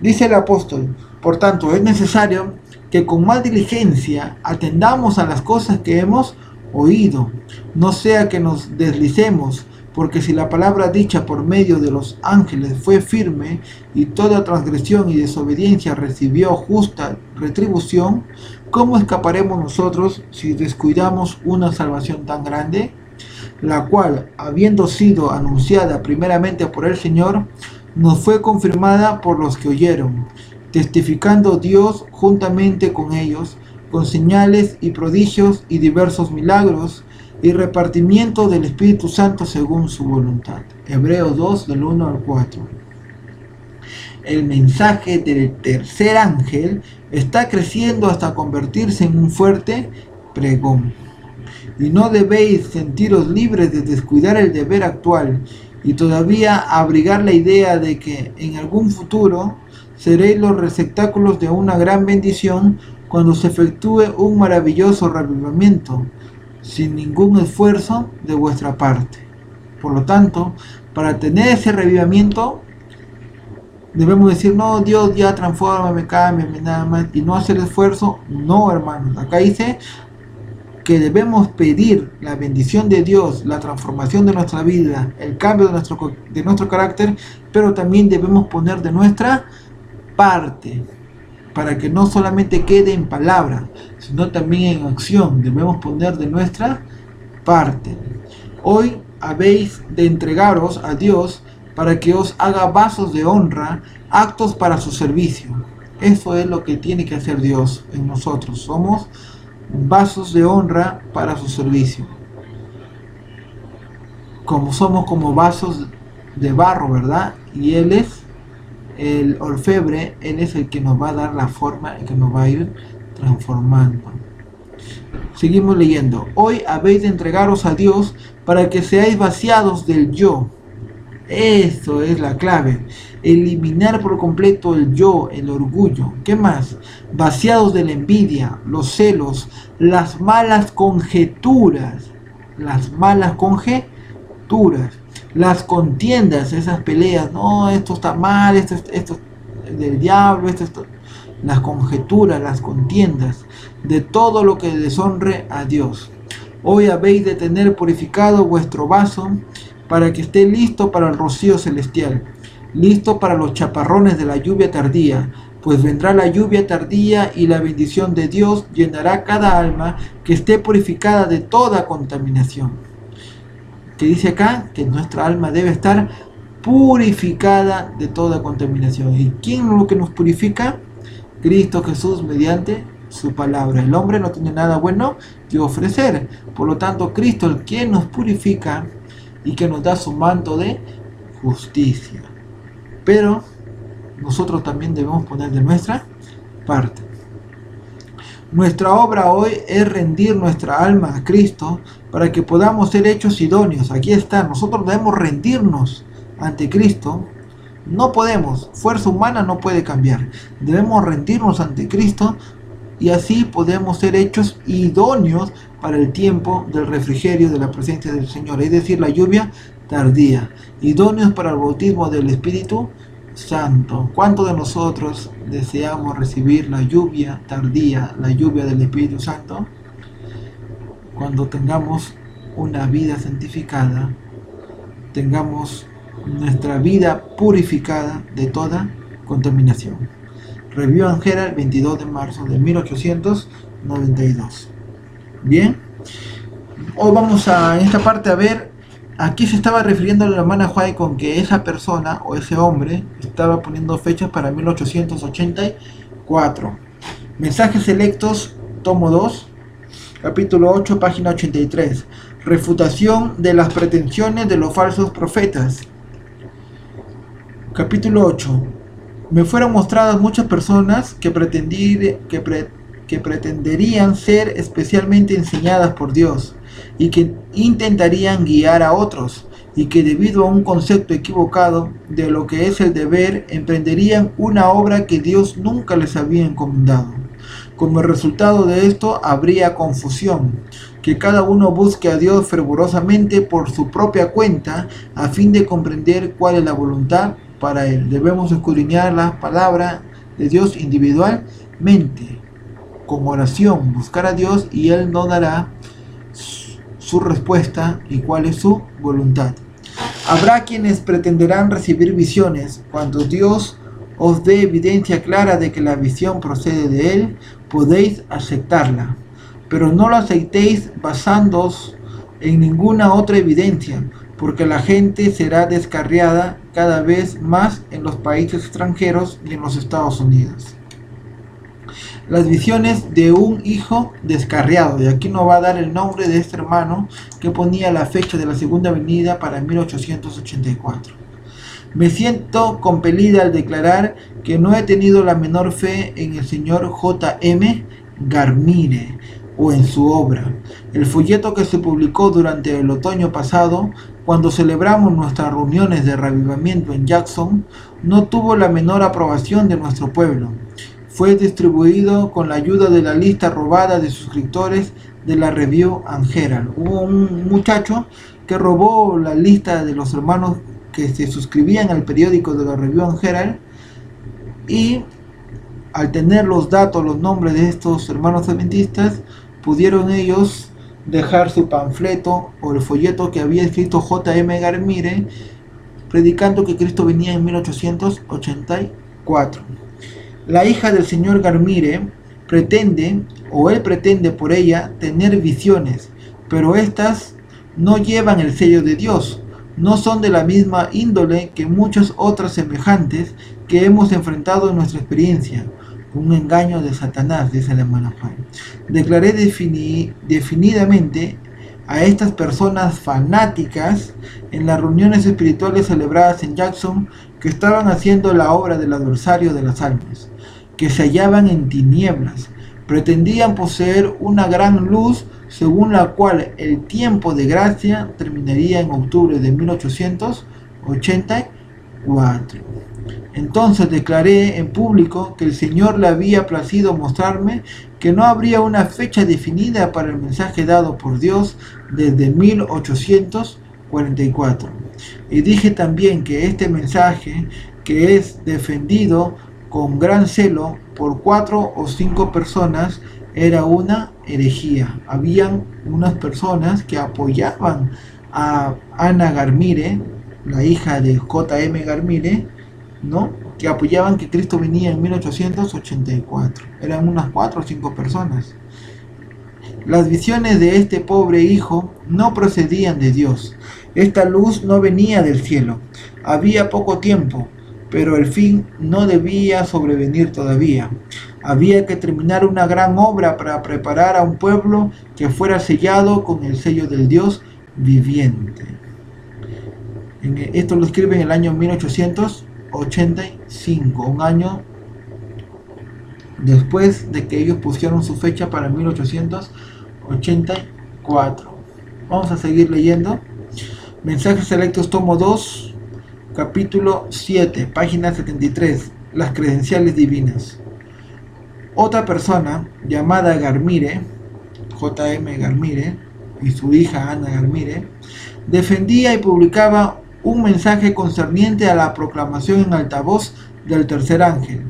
Speaker 1: Dice el apóstol, por tanto, es necesario que con más diligencia atendamos a las cosas que hemos oído, no sea que nos deslicemos, porque si la palabra dicha por medio de los ángeles fue firme y toda transgresión y desobediencia recibió justa retribución, ¿cómo escaparemos nosotros si descuidamos una salvación tan grande, la cual, habiendo sido anunciada primeramente por el Señor, nos fue confirmada por los que oyeron, testificando Dios juntamente con ellos, con señales y prodigios y diversos milagros, y repartimiento del Espíritu Santo según su voluntad? Hebreos 2, del 1 al 4. El mensaje del tercer ángel está creciendo hasta convertirse en un fuerte pregón. Y no debéis sentiros libres de descuidar el deber actual y todavía abrigar la idea de que en algún futuro seréis los receptáculos de una gran bendición cuando se efectúe un maravilloso revivimiento. sin ningún esfuerzo de vuestra parte. Por lo tanto, para tener ese revivamiento, debemos decir, no, Dios ya transfórmame, cámbiame, nada más, y no hacer esfuerzo. No, hermanos, acá dice que debemos pedir la bendición de Dios, la transformación de nuestra vida, el cambio de nuestro carácter, pero también debemos poner de nuestra parte, para que no solamente quede en palabra, sino también en acción. Debemos poner de nuestra parte. Hoy habéis de entregaros a Dios para que os haga vasos de honra, aptos para su servicio. Eso es lo que tiene que hacer Dios en nosotros. Somos vasos de honra para su servicio. Como somos como vasos de barro, ¿verdad? Y Él es el orfebre, Él es el que nos va a dar la forma y que nos va a ir transformando. Seguimos leyendo. Hoy habéis de entregaros a Dios para que seáis vaciados del yo. Eso es la clave. Eliminar por completo el yo, el orgullo. ¿Qué más? Vaciados de la envidia, los celos, las malas conjeturas. Las malas conjeturas. Las contiendas, esas peleas. No, esto está mal, esto es del diablo, esto. Las conjeturas, las contiendas. De todo lo que deshonre a Dios. Hoy habéis de tener purificado vuestro vaso, para que esté listo para el rocío celestial, listo para los chaparrones de la lluvia tardía, pues vendrá la lluvia tardía y la bendición de Dios llenará cada alma que esté purificada de toda contaminación. Que dice acá que nuestra alma debe estar purificada de toda contaminación. ¿Y quién es lo que nos purifica? Cristo Jesús mediante su palabra. El hombre no tiene nada bueno que ofrecer. Por lo tanto, Cristo, el quien nos purifica y que nos da su manto de justicia. Pero nosotros también debemos poner de nuestra parte. Nuestra obra hoy es rendir nuestra alma a Cristo para que podamos ser hechos idóneos. Aquí está, nosotros debemos rendirnos ante Cristo. No podemos, fuerza humana no puede cambiar. Debemos rendirnos ante Cristo y así podemos ser hechos idóneos para el tiempo del refrigerio de la presencia del Señor, es decir, la lluvia tardía, idóneos para el bautismo del Espíritu Santo. ¿Cuántos de nosotros deseamos recibir la lluvia tardía, la lluvia del Espíritu Santo? Cuando tengamos una vida santificada, tengamos nuestra vida purificada de toda contaminación. Review and Herald, 22 de marzo de 1892. Bien, hoy vamos en esta parte a ver a qué se estaba refiriendo la hermana White con que esa persona o ese hombre estaba poniendo fechas para 1884. Mensajes selectos, tomo 2, capítulo 8, página 83. Refutación de las pretensiones de los falsos profetas. Capítulo 8. Me fueron mostradas muchas personas que pretenderían ser especialmente enseñadas por Dios y que intentarían guiar a otros y que debido a un concepto equivocado de lo que es el deber emprenderían una obra que Dios nunca les había encomendado. Como resultado de esto habría confusión, que cada uno busque a Dios fervorosamente por su propia cuenta a fin de comprender cuál es la voluntad para él. Debemos escudriñar la palabra de Dios individualmente, con oración, buscar a Dios y Él nos dará su respuesta y cuál es su voluntad. Habrá quienes pretenderán recibir visiones. Cuando Dios os dé evidencia clara de que la visión procede de Él, podéis aceptarla, pero no lo aceitéis basándoos en ninguna otra evidencia, porque la gente será descarriada cada vez más en los países extranjeros y en los Estados Unidos. Las visiones de un hijo descarriado, y aquí nos va a dar el nombre de este hermano que ponía la fecha de la segunda venida para 1884. Me siento compelida al declarar que no he tenido la menor fe en el señor J.M. Garmire o en su obra. El folleto que se publicó durante el otoño pasado, cuando celebramos nuestras reuniones de revivamiento en Jackson, no tuvo la menor aprobación de nuestro pueblo. Fue distribuido con la ayuda de la lista robada de suscriptores de la Review and Herald. Hubo un muchacho que robó la lista de los hermanos que se suscribían al periódico de la Review and Herald, y al tener los datos, los nombres de estos hermanos adventistas, pudieron ellos dejar su panfleto o el folleto que había escrito J.M. Garmire, predicando que Cristo venía en 1884. La hija del señor Garmire pretende, o él pretende por ella, tener visiones, pero estas no llevan el sello de Dios, no son de la misma índole que muchas otras semejantes que hemos enfrentado en nuestra experiencia. Un engaño de Satanás, dice el hermano Juan. Declaré definidamente a estas personas fanáticas en las reuniones espirituales celebradas en Jackson que estaban haciendo la obra del adversario de las almas, que se hallaban en tinieblas, pretendían poseer una gran luz según la cual el tiempo de gracia terminaría en octubre de 1884. Entonces declaré en público que el Señor le había placido mostrarme que no habría una fecha definida para el mensaje dado por Dios desde 1844. Y dije también que este mensaje, que es defendido con gran celo por 4 o 5 personas, era una herejía. Habían unas personas que apoyaban a Anna Garmire, la hija de J.M. Garmire, ¿no?, que apoyaban que Cristo venía en 1884. Eran unas 4 o 5 personas. Las visiones de este pobre hijo no procedían de Dios. Esta luz no venía del cielo. Había poco tiempo, pero el fin no debía sobrevenir todavía. Había que terminar una gran obra para preparar a un pueblo que fuera sellado con el sello del Dios viviente. Esto lo escribe en el año 1885, un año después de que ellos pusieron su fecha para 1884. Vamos a seguir leyendo. Mensajes selectos, tomo 2, capítulo 7, página 73. Las credenciales divinas. Otra persona llamada Garmire, J.M. Garmire, y su hija Anna Garmire, defendía y publicaba un mensaje concerniente a la proclamación en altavoz del tercer ángel.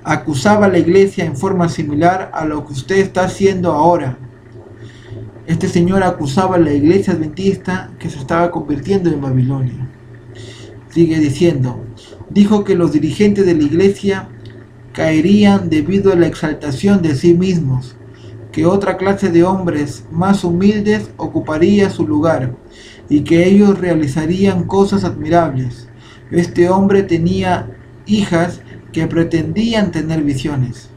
Speaker 1: Acusaba a la iglesia en forma similar a lo que usted está haciendo ahora. Este señor acusaba a la iglesia adventista que se estaba convirtiendo en Babilonia. Sigue diciendo, dijo que los dirigentes de la iglesia caerían debido a la exaltación de sí mismos, que otra clase de hombres más humildes ocuparía su lugar y que ellos realizarían cosas admirables. Este hombre tenía hijas que pretendían tener visiones.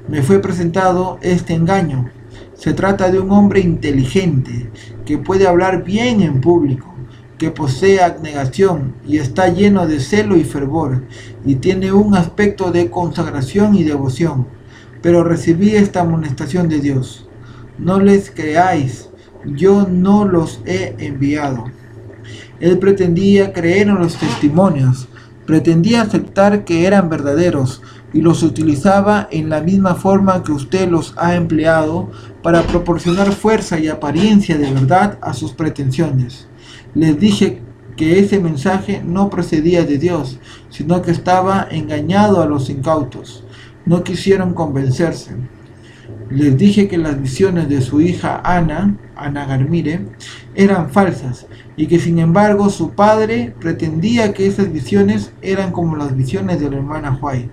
Speaker 1: Me fue presentado este engaño. Se trata de un hombre inteligente que puede hablar bien en público, que posee abnegación y está lleno de celo y fervor, y tiene un aspecto de consagración y devoción. Pero recibí esta amonestación de Dios: no les creáis, yo no los he enviado. Él pretendía creer en los testimonios, pretendía aceptar que eran verdaderos y los utilizaba en la misma forma que usted los ha empleado para proporcionar fuerza y apariencia de verdad a sus pretensiones. Les dije que ese mensaje no procedía de Dios, sino que estaba engañado a los incautos. No quisieron convencerse. Les dije que las visiones de su hija Anna Garmire, eran falsas, y que sin embargo su padre pretendía que esas visiones eran como las visiones de la hermana White,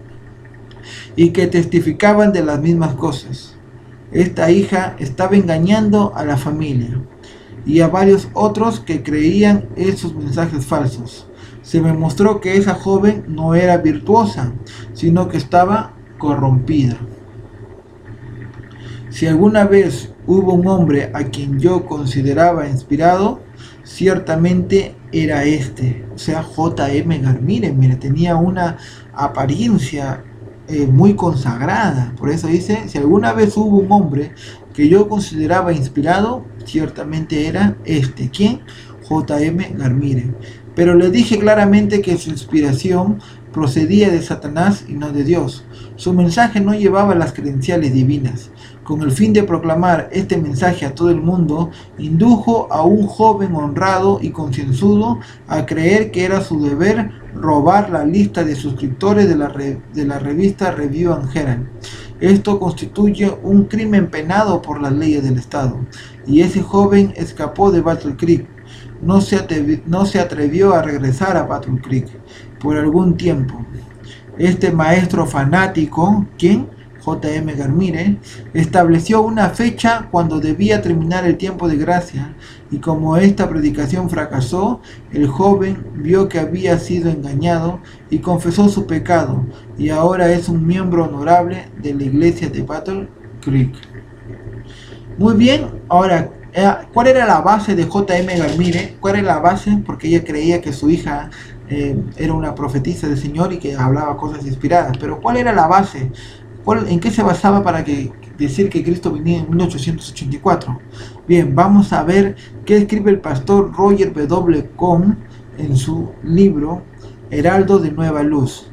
Speaker 1: y que testificaban de las mismas cosas. Esta hija estaba engañando a la familia y a varios otros que creían esos mensajes falsos. Se me mostró que esa joven no era virtuosa, sino que estaba corrompida. Si alguna vez hubo un hombre a quien yo consideraba inspirado, ciertamente era este, o sea, J.M. Garmire. Mira, tenía una apariencia muy consagrada. Por eso dice, si alguna vez hubo un hombre que yo consideraba inspirado, ciertamente era este. ¿Quién? J.M. Garmire. Pero le dije claramente que su inspiración procedía de Satanás y no de Dios. Su mensaje no llevaba las credenciales divinas. Con el fin de proclamar este mensaje a todo el mundo, indujo a un joven honrado y concienzudo a creer que era su deber robar la lista de suscriptores de la revista Review and Herald. Esto constituye un crimen penado por las leyes del Estado, y ese joven escapó de Battle Creek. No se atrevió a regresar a Battle Creek por algún tiempo. Este maestro fanático, ¿quién? J.M. Garmire, estableció una fecha cuando debía terminar el tiempo de gracia, y como esta predicación fracasó, el joven vio que había sido engañado y confesó su pecado, y ahora es un miembro honorable de la iglesia de Battle Creek. Muy bien, ahora, ¿cuál era la base de J.M. Garmire? ¿Cuál era la base? Porque ella creía que su hija era una profetisa del Señor y que hablaba cosas inspiradas. Pero ¿cuál era la base? ¿En qué se basaba para decir que Cristo venía en 1884? Bien, vamos a ver qué escribe el pastor Roger W. Cohn en su libro Heraldo de Nueva Luz.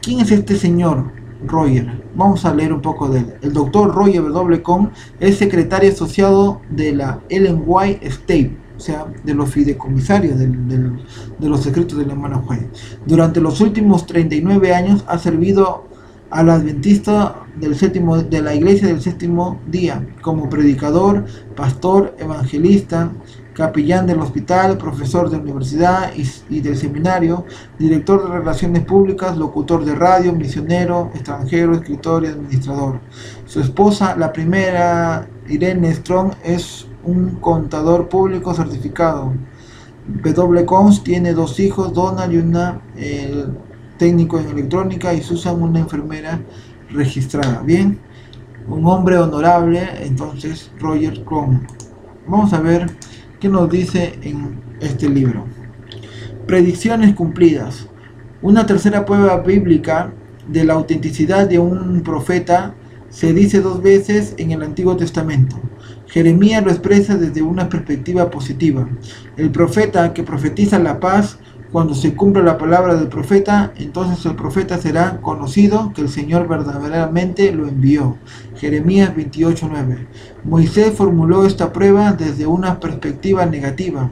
Speaker 1: ¿Quién es este señor Roger? Vamos a leer un poco de él. El doctor Roger W. Cohn es secretario asociado de la Ellen White Estate, o sea, de los fideicomisarios de los escritos del hermano White. Durante los últimos 39 años ha servido al adventista de la iglesia del séptimo día como predicador, pastor, evangelista, capellán del hospital, profesor de universidad y del seminario, director de relaciones públicas, locutor de radio, misionero, extranjero, escritor y administrador. Su esposa, la primera Irene Strong, es un contador público certificado. W. Cohn tiene 2 hijos, Donald y una técnico en electrónica, y Susan, una enfermera registrada. Bien, un hombre honorable, entonces, Roger Cohn. Vamos a ver qué nos dice en este libro. Predicciones cumplidas. Una tercera prueba bíblica de la autenticidad de un profeta se dice 2 veces en el Antiguo Testamento. Jeremías lo expresa desde una perspectiva positiva. El profeta que profetiza la paz, cuando se cumpla la palabra del profeta, entonces el profeta será conocido que el Señor verdaderamente lo envió. Jeremías 28:9. Moisés formuló esta prueba desde una perspectiva negativa.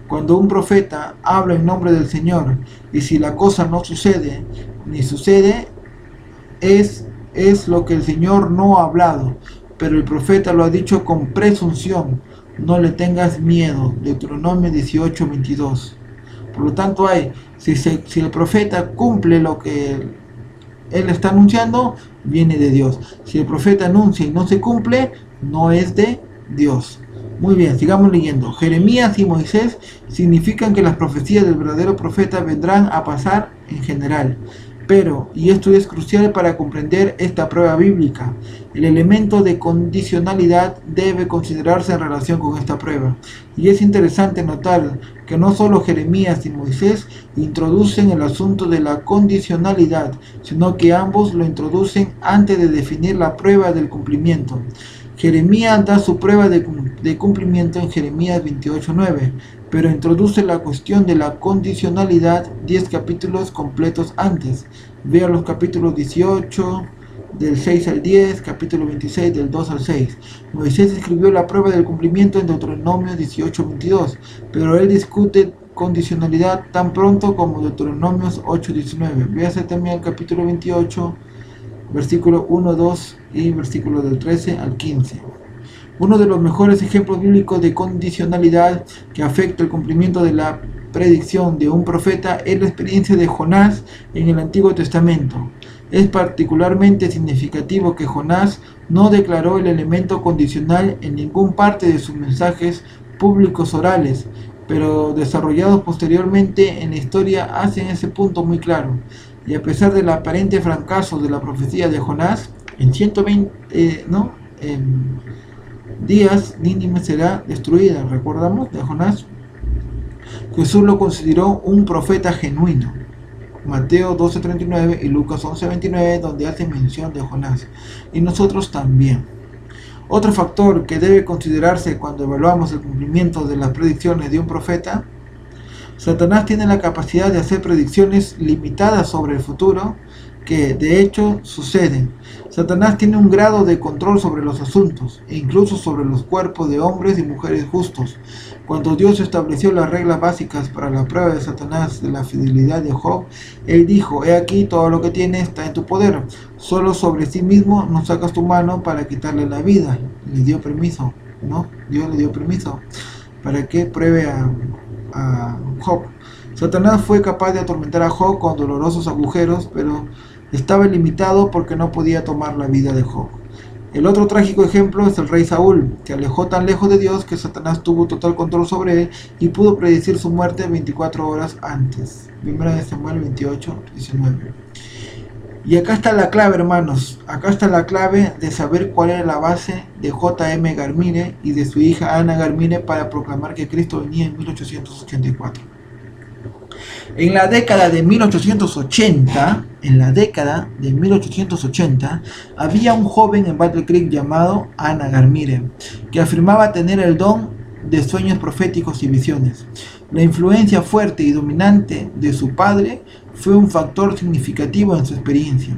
Speaker 1: Cuando un profeta habla en nombre del Señor, y si la cosa no sucede, ni sucede, es lo que el Señor no ha hablado, pero el profeta lo ha dicho con presunción. No le tengas miedo. Deuteronomio 18:22. Por lo tanto, si el profeta cumple lo que él está anunciando, viene de Dios. Si el profeta anuncia y no se cumple, no es de Dios. Muy bien, sigamos leyendo. Jeremías y Moisés significan que las profecías del verdadero profeta vendrán a pasar en general. Pero, y esto es crucial para comprender esta prueba bíblica, el elemento de condicionalidad debe considerarse en relación con esta prueba. Y es interesante notar que no solo Jeremías y Moisés introducen el asunto de la condicionalidad, sino que ambos lo introducen antes de definir la prueba del cumplimiento. Jeremías da su prueba de cumplimiento en Jeremías 28:9, pero introduce la cuestión de la condicionalidad 10 capítulos completos antes. Vea los capítulos 18, del 6 al 10, capítulo 26, del 2 al 6. Moisés escribió la prueba del cumplimiento en Deuteronomio 18:22, pero él discute condicionalidad tan pronto como Deuteronomios 8:19. Véase también el capítulo 28, versículo 1, 2 y versículo del 13 al 15. Uno de los mejores ejemplos bíblicos de condicionalidad que afecta el cumplimiento de la predicción de un profeta es la experiencia de Jonás en el Antiguo Testamento. Es particularmente significativo que Jonás no declaró el elemento condicional en ninguna parte de sus mensajes públicos orales, pero desarrollados posteriormente en la historia hacen ese punto muy claro. Y a pesar del aparente fracaso de la profecía de Jonás, en 120 días Nínive será destruida. Recordamos de Jonás. Jesús lo consideró un profeta genuino. Mateo 12:39 y Lucas 11:29, donde hace mención de Jonás. Y nosotros también. Otro factor que debe considerarse cuando evaluamos el cumplimiento de las predicciones de un profeta Satanás tiene la capacidad de hacer predicciones limitadas sobre el futuro que de hecho suceden. Satanás tiene un grado de control sobre los asuntos e incluso sobre los cuerpos de hombres y mujeres justos. Cuando Dios estableció las reglas básicas para la prueba de Satanás de la fidelidad de Job, él dijo: he aquí, todo lo que tiene está en tu poder, solo sobre sí mismo no sacas tu mano para quitarle la vida. Le dio permiso, ¿no? Dios le dio permiso para que pruebe a Job. Satanás fue capaz de atormentar a Job con dolorosos agujeros, pero estaba limitado porque no podía tomar la vida de Job. El otro trágico ejemplo es el rey Saúl, que alejó tan lejos de Dios que Satanás tuvo total control sobre él y pudo predecir su muerte 24 horas antes. 1 Samuel 28:19. Y acá está la clave, hermanos. Acá está la clave de saber cuál era la base de J.M. Garmire y de su hija Ana Garmire para proclamar que Cristo venía en 1884. En la década de 1880, había un joven en Battle Creek llamado Ana Garmire, que afirmaba tener el don de sueños proféticos y visiones. La influencia fuerte y dominante de su padre fue un factor significativo en su experiencia.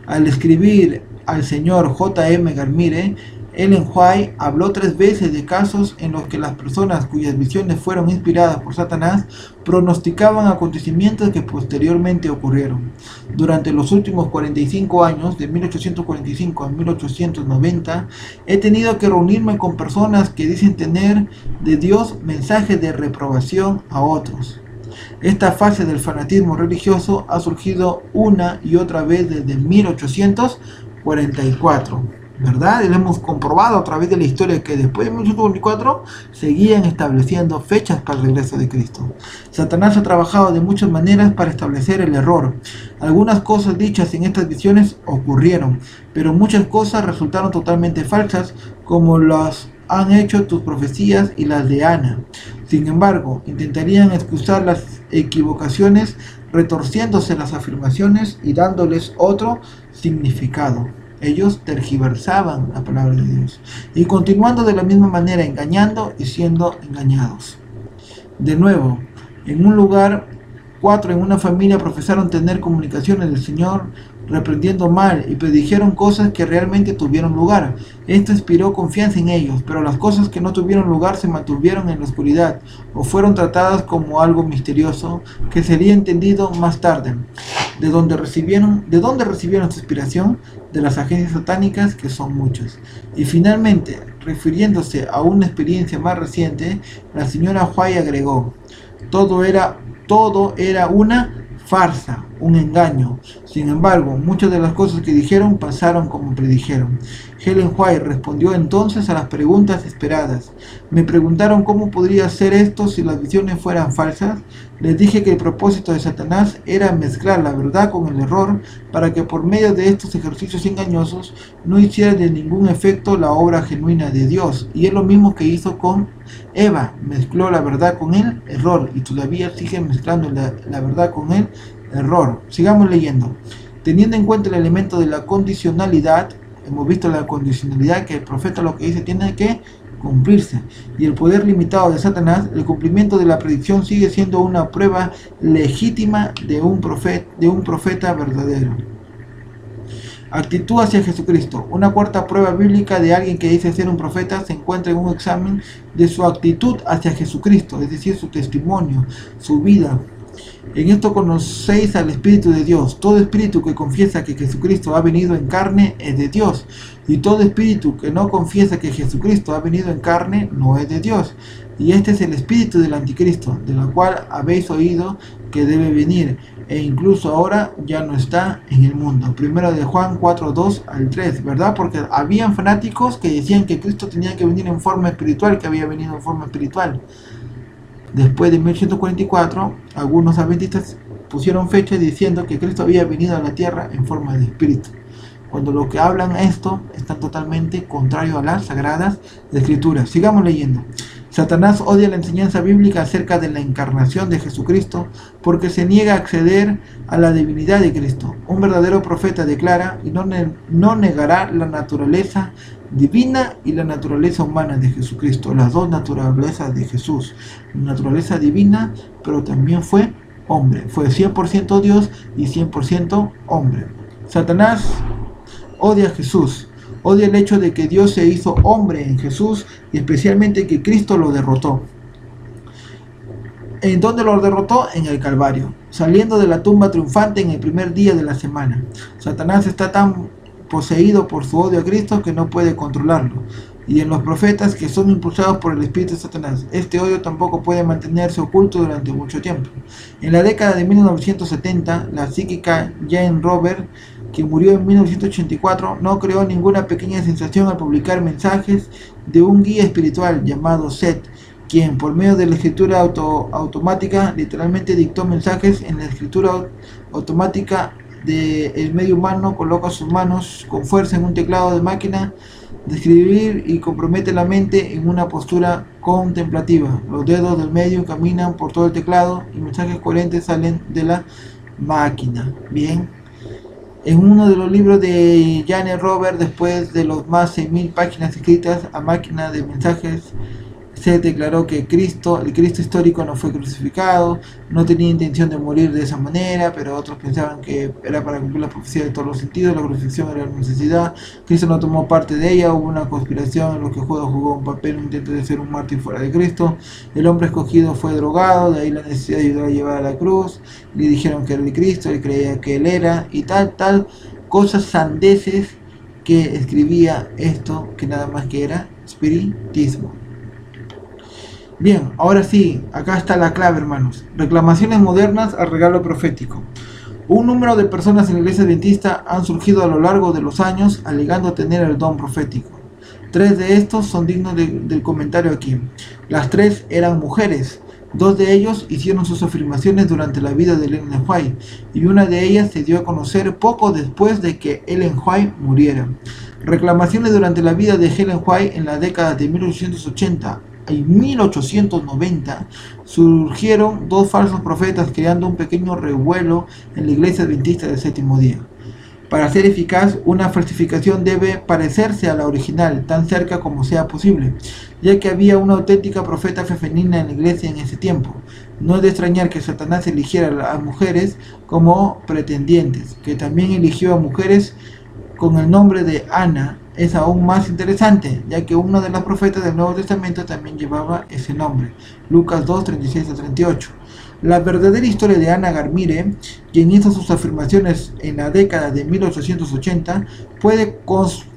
Speaker 1: Al escribir al señor J.M. Garmire, Ellen White habló 3 veces de casos en los que las personas cuyas visiones fueron inspiradas por Satanás pronosticaban acontecimientos que posteriormente ocurrieron. Durante los últimos 45 años, de 1845 a 1890, he tenido que reunirme con personas que dicen tener de Dios mensajes de reprobación a otros. Esta fase del fanatismo religioso ha surgido una y otra vez desde 1844. ¿Verdad? Y lo hemos comprobado a través de la historia que después de 1844 seguían estableciendo fechas para el regreso de Cristo. Satanás ha trabajado de muchas maneras para establecer el error. Algunas cosas dichas en estas visiones ocurrieron, pero muchas cosas resultaron totalmente falsas, como las han hecho tus profecías y las de Ana. Sin embargo, intentarían excusar las equivocaciones retorciéndose las afirmaciones y dándoles otro significado. Ellos tergiversaban la palabra de Dios y continuando de la misma manera engañando y siendo engañados. De nuevo, en un lugar, 4 en una familia profesaron tener comunicaciones del Señor, reprendiendo mal y predijeron cosas que realmente tuvieron lugar. Esto inspiró confianza en ellos, pero las cosas que no tuvieron lugar se mantuvieron en la oscuridad o fueron tratadas como algo misterioso que sería entendido más tarde. ¿De dónde recibieron su inspiración? De las agencias satánicas, que son muchas. Y finalmente, refiriéndose a una experiencia más reciente, la señora White agregó: todo era una farsa, un engaño. Sin embargo, muchas de las cosas que dijeron pasaron como predijeron. Ellen White respondió entonces a las preguntas esperadas. Me preguntaron cómo podría ser esto si las visiones fueran falsas. Les dije que el propósito de Satanás era mezclar la verdad con el error para que por medio de estos ejercicios engañosos no hiciera de ningún efecto la obra genuina de Dios. Y es lo mismo que hizo con Eva, mezcló la verdad con el error y todavía sigue mezclando la verdad con el error. Sigamos leyendo. Teniendo en cuenta el elemento de la condicionalidad, hemos visto la condicionalidad, que el profeta lo que dice tiene que cumplirse, y el poder limitado de Satanás, el cumplimiento de la predicción sigue siendo una prueba legítima de un profeta verdadero. Actitud hacia Jesucristo. Una cuarta prueba bíblica de alguien que dice ser un profeta se encuentra en un examen de su actitud hacia Jesucristo, es decir, su testimonio, su vida. En esto conocéis al Espíritu de Dios. Todo espíritu que confiesa que Jesucristo ha venido en carne es de Dios, y todo espíritu que no confiesa que Jesucristo ha venido en carne no es de Dios. Y este es el espíritu del anticristo, de la cual habéis oído que debe venir, e incluso ahora ya no está en el mundo. Primero de Juan 4:2 al 3, ¿verdad? Porque habían fanáticos que decían que Cristo tenía que venir en forma espiritual, que había venido en forma espiritual. Después de 1144, algunos adventistas pusieron fecha diciendo que Cristo había venido a la tierra en forma de espíritu, cuando lo que hablan esto está totalmente contrario a las sagradas escrituras. Sigamos leyendo. Satanás odia la enseñanza bíblica acerca de la encarnación de Jesucristo porque se niega a acceder a la divinidad de Cristo. Un verdadero profeta declara y no negará la naturaleza divina y la naturaleza humana de Jesucristo, las dos naturalezas de Jesús, la naturaleza divina, pero también fue hombre, fue 100% Dios y 100% hombre. Satanás odia a Jesús, odia el hecho de que Dios se hizo hombre en Jesús y especialmente que Cristo lo derrotó. ¿En dónde lo derrotó? En el Calvario, saliendo de la tumba triunfante en el primer día de la semana. Satanás está tan poseído por su odio a Cristo que no puede controlarlo. Y en los profetas que son impulsados por el espíritu de Satanás, este odio tampoco puede mantenerse oculto durante mucho tiempo. En la década de 1970, la psíquica Jane Robert, que murió en 1984, no creó ninguna pequeña sensación al publicar mensajes de un guía espiritual llamado Seth, quien por medio de la escritura automática literalmente dictó mensajes en la escritura automática del medio humano, coloca sus manos con fuerza en un teclado de máquina de escribir y compromete la mente en una postura contemplativa. Los dedos del medio caminan por todo el teclado y mensajes coherentes salen de la máquina. Bien. En uno de los libros de Jane Robert, después de los más de 6.000 páginas escritas a máquina de mensajes, se declaró que el Cristo histórico no fue crucificado, no tenía intención de morir de esa manera, pero otros pensaban que era para cumplir la profecía de todos los sentidos, la crucifixión era una necesidad, Cristo no tomó parte de ella, hubo una conspiración en la que Judas jugó un papel, un intento de ser un mártir fuera de Cristo, el hombre escogido fue drogado, de ahí la necesidad de ayudar a llevar a la cruz, le dijeron que era el Cristo, él creía que él era, y tal, cosas sandeces que escribía esto, que nada más que era espiritismo. Bien, ahora sí, acá está la clave, hermanos. Reclamaciones modernas al regalo profético. Un número de personas en la iglesia adventista han surgido a lo largo de los años alegando tener el don profético. 3 de estos son dignos del comentario aquí. Las 3 eran mujeres. 2 de ellos hicieron sus afirmaciones durante la vida de Ellen White y una de ellas se dio a conocer poco después de que Ellen White muriera. Reclamaciones durante la vida de Ellen White en la década de 1880 en 1890 surgieron 2 falsos profetas creando un pequeño revuelo en la iglesia adventista del séptimo día. Para ser eficaz, una falsificación debe parecerse a la original tan cerca como sea posible, ya que había una auténtica profeta femenina en la iglesia en ese tiempo. No es de extrañar que Satanás eligiera a mujeres como pretendientes, que también eligió a mujeres con el nombre de Ana. Es aún más interesante, ya que una de las profetas del Nuevo Testamento también llevaba ese nombre, Lucas 2, 36 a 38. La verdadera historia de Ana Garmire, quien hizo sus afirmaciones en la década de 1880, puede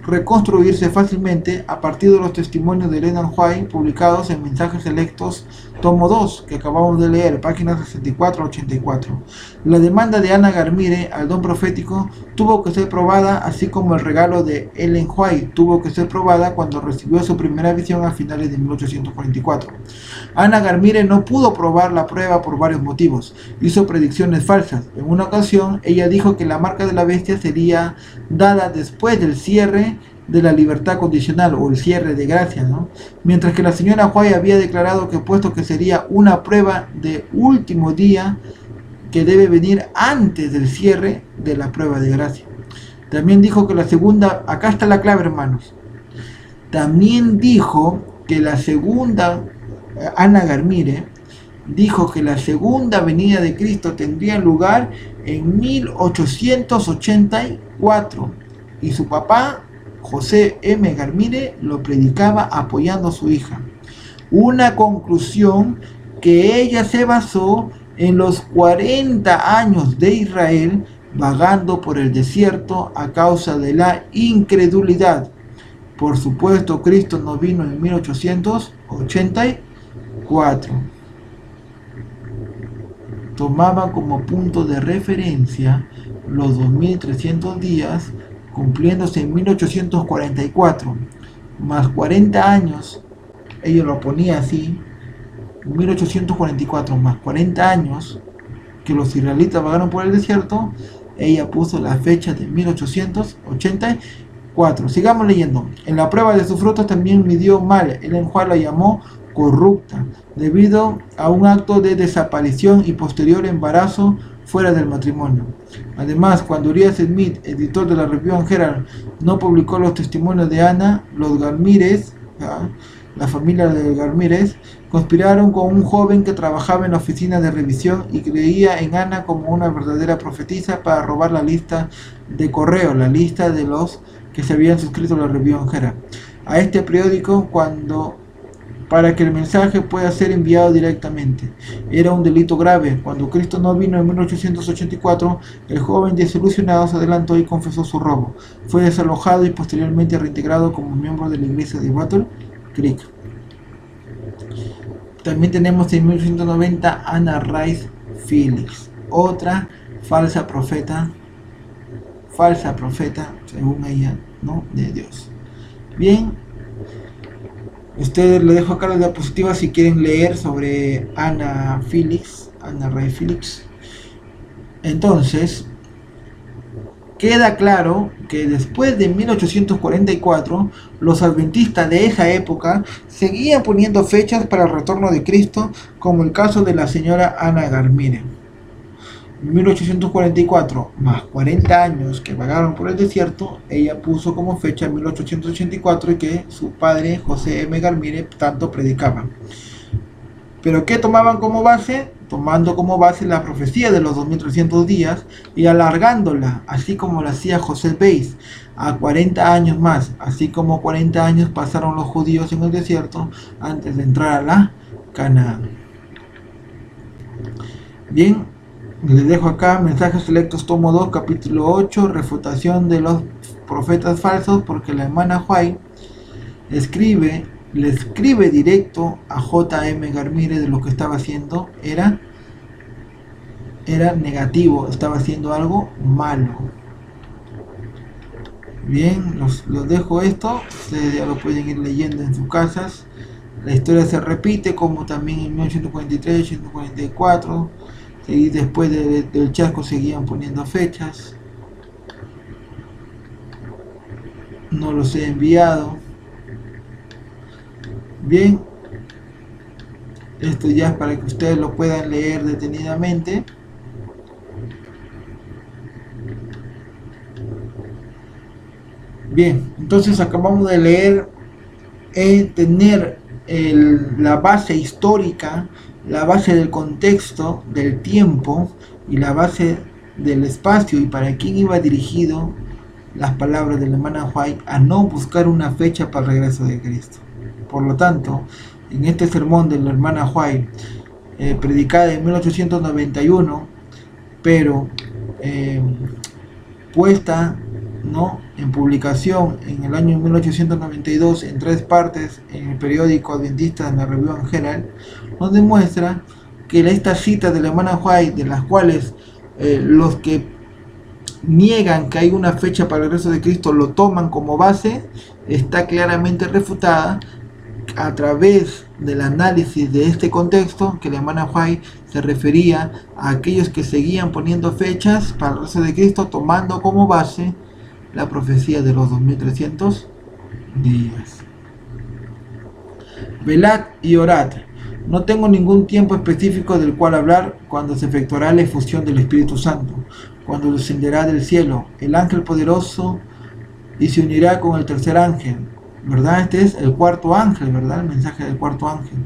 Speaker 1: reconstruirse fácilmente a partir de los testimonios de Ellen White publicados en Mensajes Selectos, tomo 2, que acabamos de leer, páginas 64 a 84. La demanda de Ana Garmire al don profético tuvo que ser probada, así como el regalo de Ellen White tuvo que ser probada cuando recibió su primera visión a finales de 1844. Ana Garmire no pudo probar la prueba por varios motivos. Hizo predicciones falsas. En una ocasión, ella dijo que la marca de la bestia sería dada después del cierre de la libertad condicional o el cierre de gracia, ¿no? Mientras que la señora White había declarado que puesto que sería una prueba de último día que debe venir antes del cierre de la prueba de gracia. También dijo que la segunda, acá está la clave, hermanos. También dijo que la segunda, Ana Garmire dijo que la segunda venida de Cristo tendría lugar en 1884 y su papá José M. Garmire lo predicaba apoyando a su hija. Una conclusión que ella se basó en los 40 años de Israel vagando por el desierto a causa de la incredulidad. Por supuesto, Cristo no vino en 1884. Tomaba como punto de referencia los 2300 días cumpliéndose en 1844, más 40 años, ella lo ponía así, 1844 más 40 años que los israelitas vagaron por el desierto, ella puso la fecha de 1884. Sigamos leyendo. En la prueba de sus frutos también midió mal. Ellen White la llamó corrupta, debido a un acto de desaparición y posterior embarazo fuera del matrimonio. Además, cuando Uriah Smith, editor de la Review and Herald, no publicó los testimonios de Ana, los Garmires, la familia de Garmires, conspiraron con un joven que trabajaba en la oficina de revisión y creía en Ana como una verdadera profetisa para robar la lista de correo, la lista de los que se habían suscrito a la Review and Herald, a este periódico para que el mensaje pueda ser enviado directamente. Era un delito grave. Cuando Cristo no vino en 1884, el joven desilusionado se adelantó y confesó su robo. Fue desalojado y posteriormente reintegrado como miembro de la iglesia de Battle Creek. También tenemos en 1890 Anna Rice Phillips, otra falsa profeta, según ella, ¿no?, de Dios. Bien, ustedes les dejo acá la diapositiva si quieren leer sobre Anna Rice Phillips. Entonces, queda claro que después de 1844, los adventistas de esa época seguían poniendo fechas para el retorno de Cristo, como el caso de la señora Ana Garmire. 1844, más 40 años que vagaron por el desierto, ella puso como fecha 1884 y que su padre, José M. Garmire, tanto predicaba. ¿Pero qué tomaban como base? Tomando como base la profecía de los 2300 días y alargándola, así como lo hacía José Beis, a 40 años más, así como 40 años pasaron los judíos en el desierto antes de entrar a la Canaán. Bien, les dejo acá Mensajes Selectos, tomo 2, capítulo 8, refutación de los profetas falsos, porque la hermana White le escribe directo a J.M. Garmire de lo que estaba haciendo era negativo, estaba haciendo algo malo. Bien, los dejo esto, ustedes ya lo pueden ir leyendo en sus casas. La historia se repite, como también en 1843, 1844, y después del chasco seguían poniendo fechas. No los he enviado. Bien, esto ya es para que ustedes lo puedan leer detenidamente. Bien, entonces acabamos de leer tener la base histórica, la base del contexto, del tiempo y la base del espacio y para quién iba dirigido las palabras de la hermana White a no buscar una fecha para el regreso de Cristo. Por lo tanto, en este sermón de la hermana White, predicada en 1891, pero puesta, ¿no?, en publicación en el año 1892 en 3 partes en el periódico adventista, en la Review and Herald, nos demuestra que estas citas de la hermana White, de las cuales los que niegan que hay una fecha para el regreso de Cristo lo toman como base, está claramente refutada a través del análisis de este contexto, que la hermana White se refería a aquellos que seguían poniendo fechas para el regreso de Cristo, tomando como base la profecía de los 2300 días. Velad y orad. No tengo ningún tiempo específico del cual hablar cuando se efectuará la efusión del Espíritu Santo, cuando descenderá del cielo el ángel poderoso y se unirá con el tercer ángel, ¿verdad? Este es el cuarto ángel, ¿verdad? El mensaje del cuarto ángel.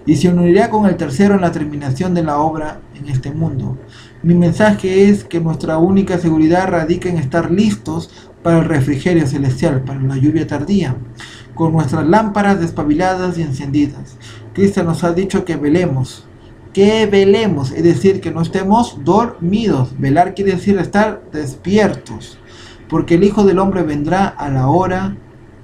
Speaker 1: Y se unirá con el tercero en la terminación de la obra en este mundo. Mi mensaje es que nuestra única seguridad radica en estar listos para el refrigerio celestial, para la lluvia tardía, con nuestras lámparas despabiladas y encendidas. Cristo nos ha dicho que velemos, es decir, que no estemos dormidos. Velar quiere decir estar despiertos, porque el Hijo del Hombre vendrá a la hora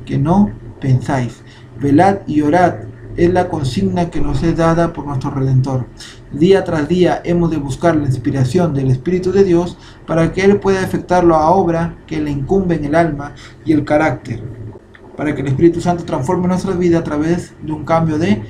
Speaker 1: que no pensáis. Velad y orad es la consigna que nos es dada por nuestro Redentor. Día tras día hemos de buscar la inspiración del Espíritu de Dios para que Él pueda efectuar la obra que le incumbe en el alma y el carácter, para que el Espíritu Santo transforme nuestra vida a través de un cambio de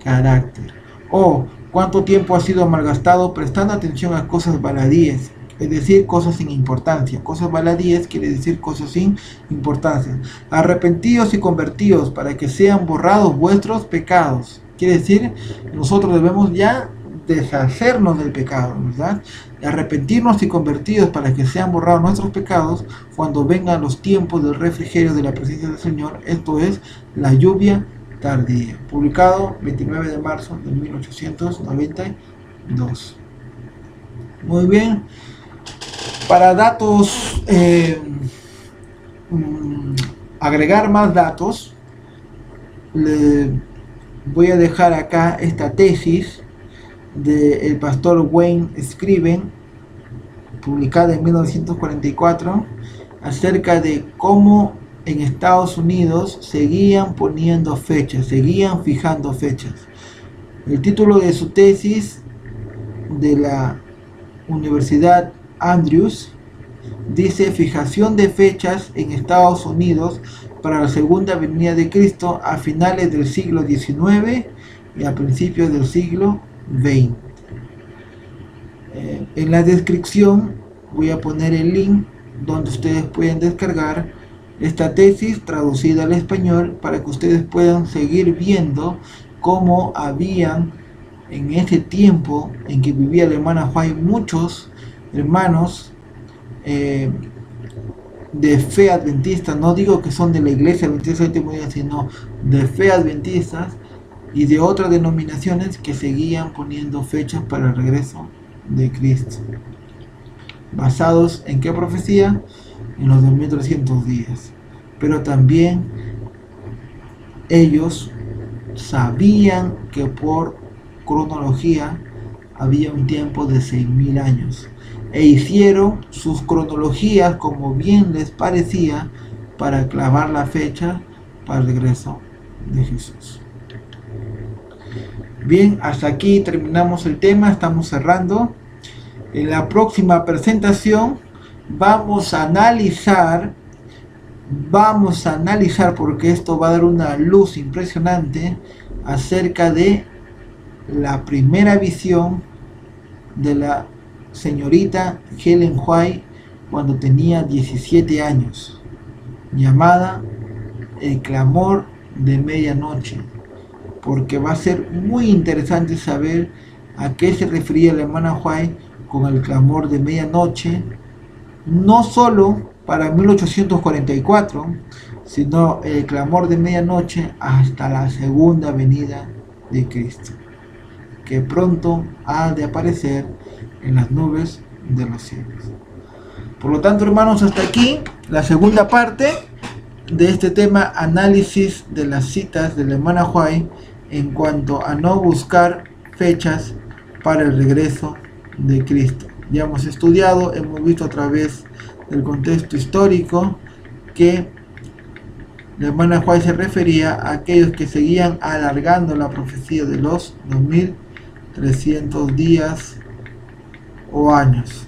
Speaker 1: carácter. Oh, cuánto tiempo ha sido malgastado prestando atención a cosas baladíes, es decir, cosas sin importancia. Cosas baladíes quiere decir cosas sin importancia. Arrepentíos y convertíos para que sean borrados vuestros pecados. Quiere decir, nosotros debemos ya deshacernos del pecado, ¿verdad? Arrepentirnos y convertidos para que sean borrados nuestros pecados cuando vengan los tiempos del refrigerio de la presencia del Señor, esto es, la lluvia tardía. Publicado 29 de marzo de 1892. Muy bien. Para datos, agregar más datos, le voy a dejar acá esta tesis del pastor Wayne Scriven, publicada en 1944, acerca de cómo en Estados Unidos seguían poniendo fechas, seguían fijando fechas. El título de su tesis de la Universidad Andrews dice: fijación de fechas en Estados Unidos para la segunda venida de Cristo a finales del siglo XIX y a principios del siglo XX. En la descripción voy a poner el link donde ustedes pueden descargar esta tesis traducida al español para que ustedes puedan seguir viendo cómo habían en ese tiempo en que vivía la hermana White muchos hermanos de fe adventista, no digo que son de la iglesia adventista, sino de fe adventistas y de otras denominaciones que seguían poniendo fechas para el regreso de Cristo. ¿Basados en qué profecía? En los 2300 días. Pero también ellos sabían que por cronología había un tiempo de 6000 años e hicieron sus cronologías como bien les parecía para clavar la fecha para el regreso de Jesús. Bien, hasta aquí terminamos el tema, estamos cerrando. En la próxima presentación vamos a analizar, porque esto va a dar una luz impresionante acerca de la primera visión de la señorita Ellen White cuando tenía 17 años, llamada el clamor de medianoche, porque va a ser muy interesante saber a qué se refería la hermana White con el clamor de medianoche, no solo para 1844, sino el clamor de medianoche hasta la segunda venida de Cristo, que pronto ha de aparecer en las nubes de los cielos. Por lo tanto, hermanos, hasta aquí la segunda parte de este tema, análisis de las citas de la hermana White en cuanto a no buscar fechas para el regreso de Cristo. Ya hemos estudiado, hemos visto a través del contexto histórico que la hermana White se refería a aquellos que seguían alargando la profecía de los 2300 días o años.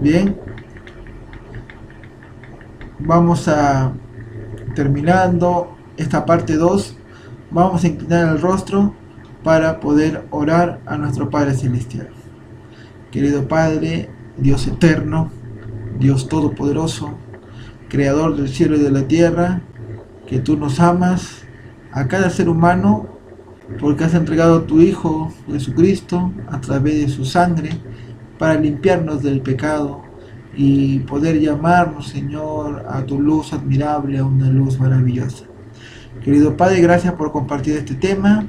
Speaker 1: Bien, vamos a terminando esta parte 2. Vamos a inclinar el rostro para poder orar a nuestro Padre Celestial. Querido Padre, Dios eterno, Dios todopoderoso, Creador del cielo y de la tierra, que tú nos amas a cada ser humano porque has entregado a tu Hijo Jesucristo a través de su sangre para limpiarnos del pecado y poder llamarnos, Señor, a tu luz admirable, a una luz maravillosa. Querido Padre, gracias por compartir este tema.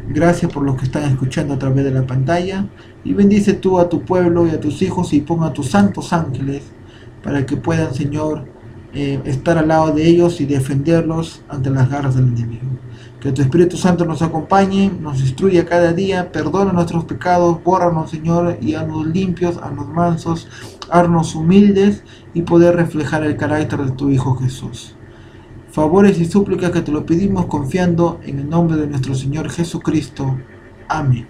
Speaker 1: Gracias por los que están escuchando a través de la pantalla, y bendice tú a tu pueblo y a tus hijos y ponga a tus santos ángeles para que puedan, Señor, estar al lado de ellos y defenderlos ante las garras del enemigo. Que tu Espíritu Santo nos acompañe, nos instruya cada día, perdona nuestros pecados, bórranos, Señor, y haznos limpios, haznos mansos, haznos humildes y poder reflejar el carácter de tu Hijo Jesús. Favores y súplicas que te lo pedimos confiando en el nombre de nuestro Señor Jesucristo. Amén.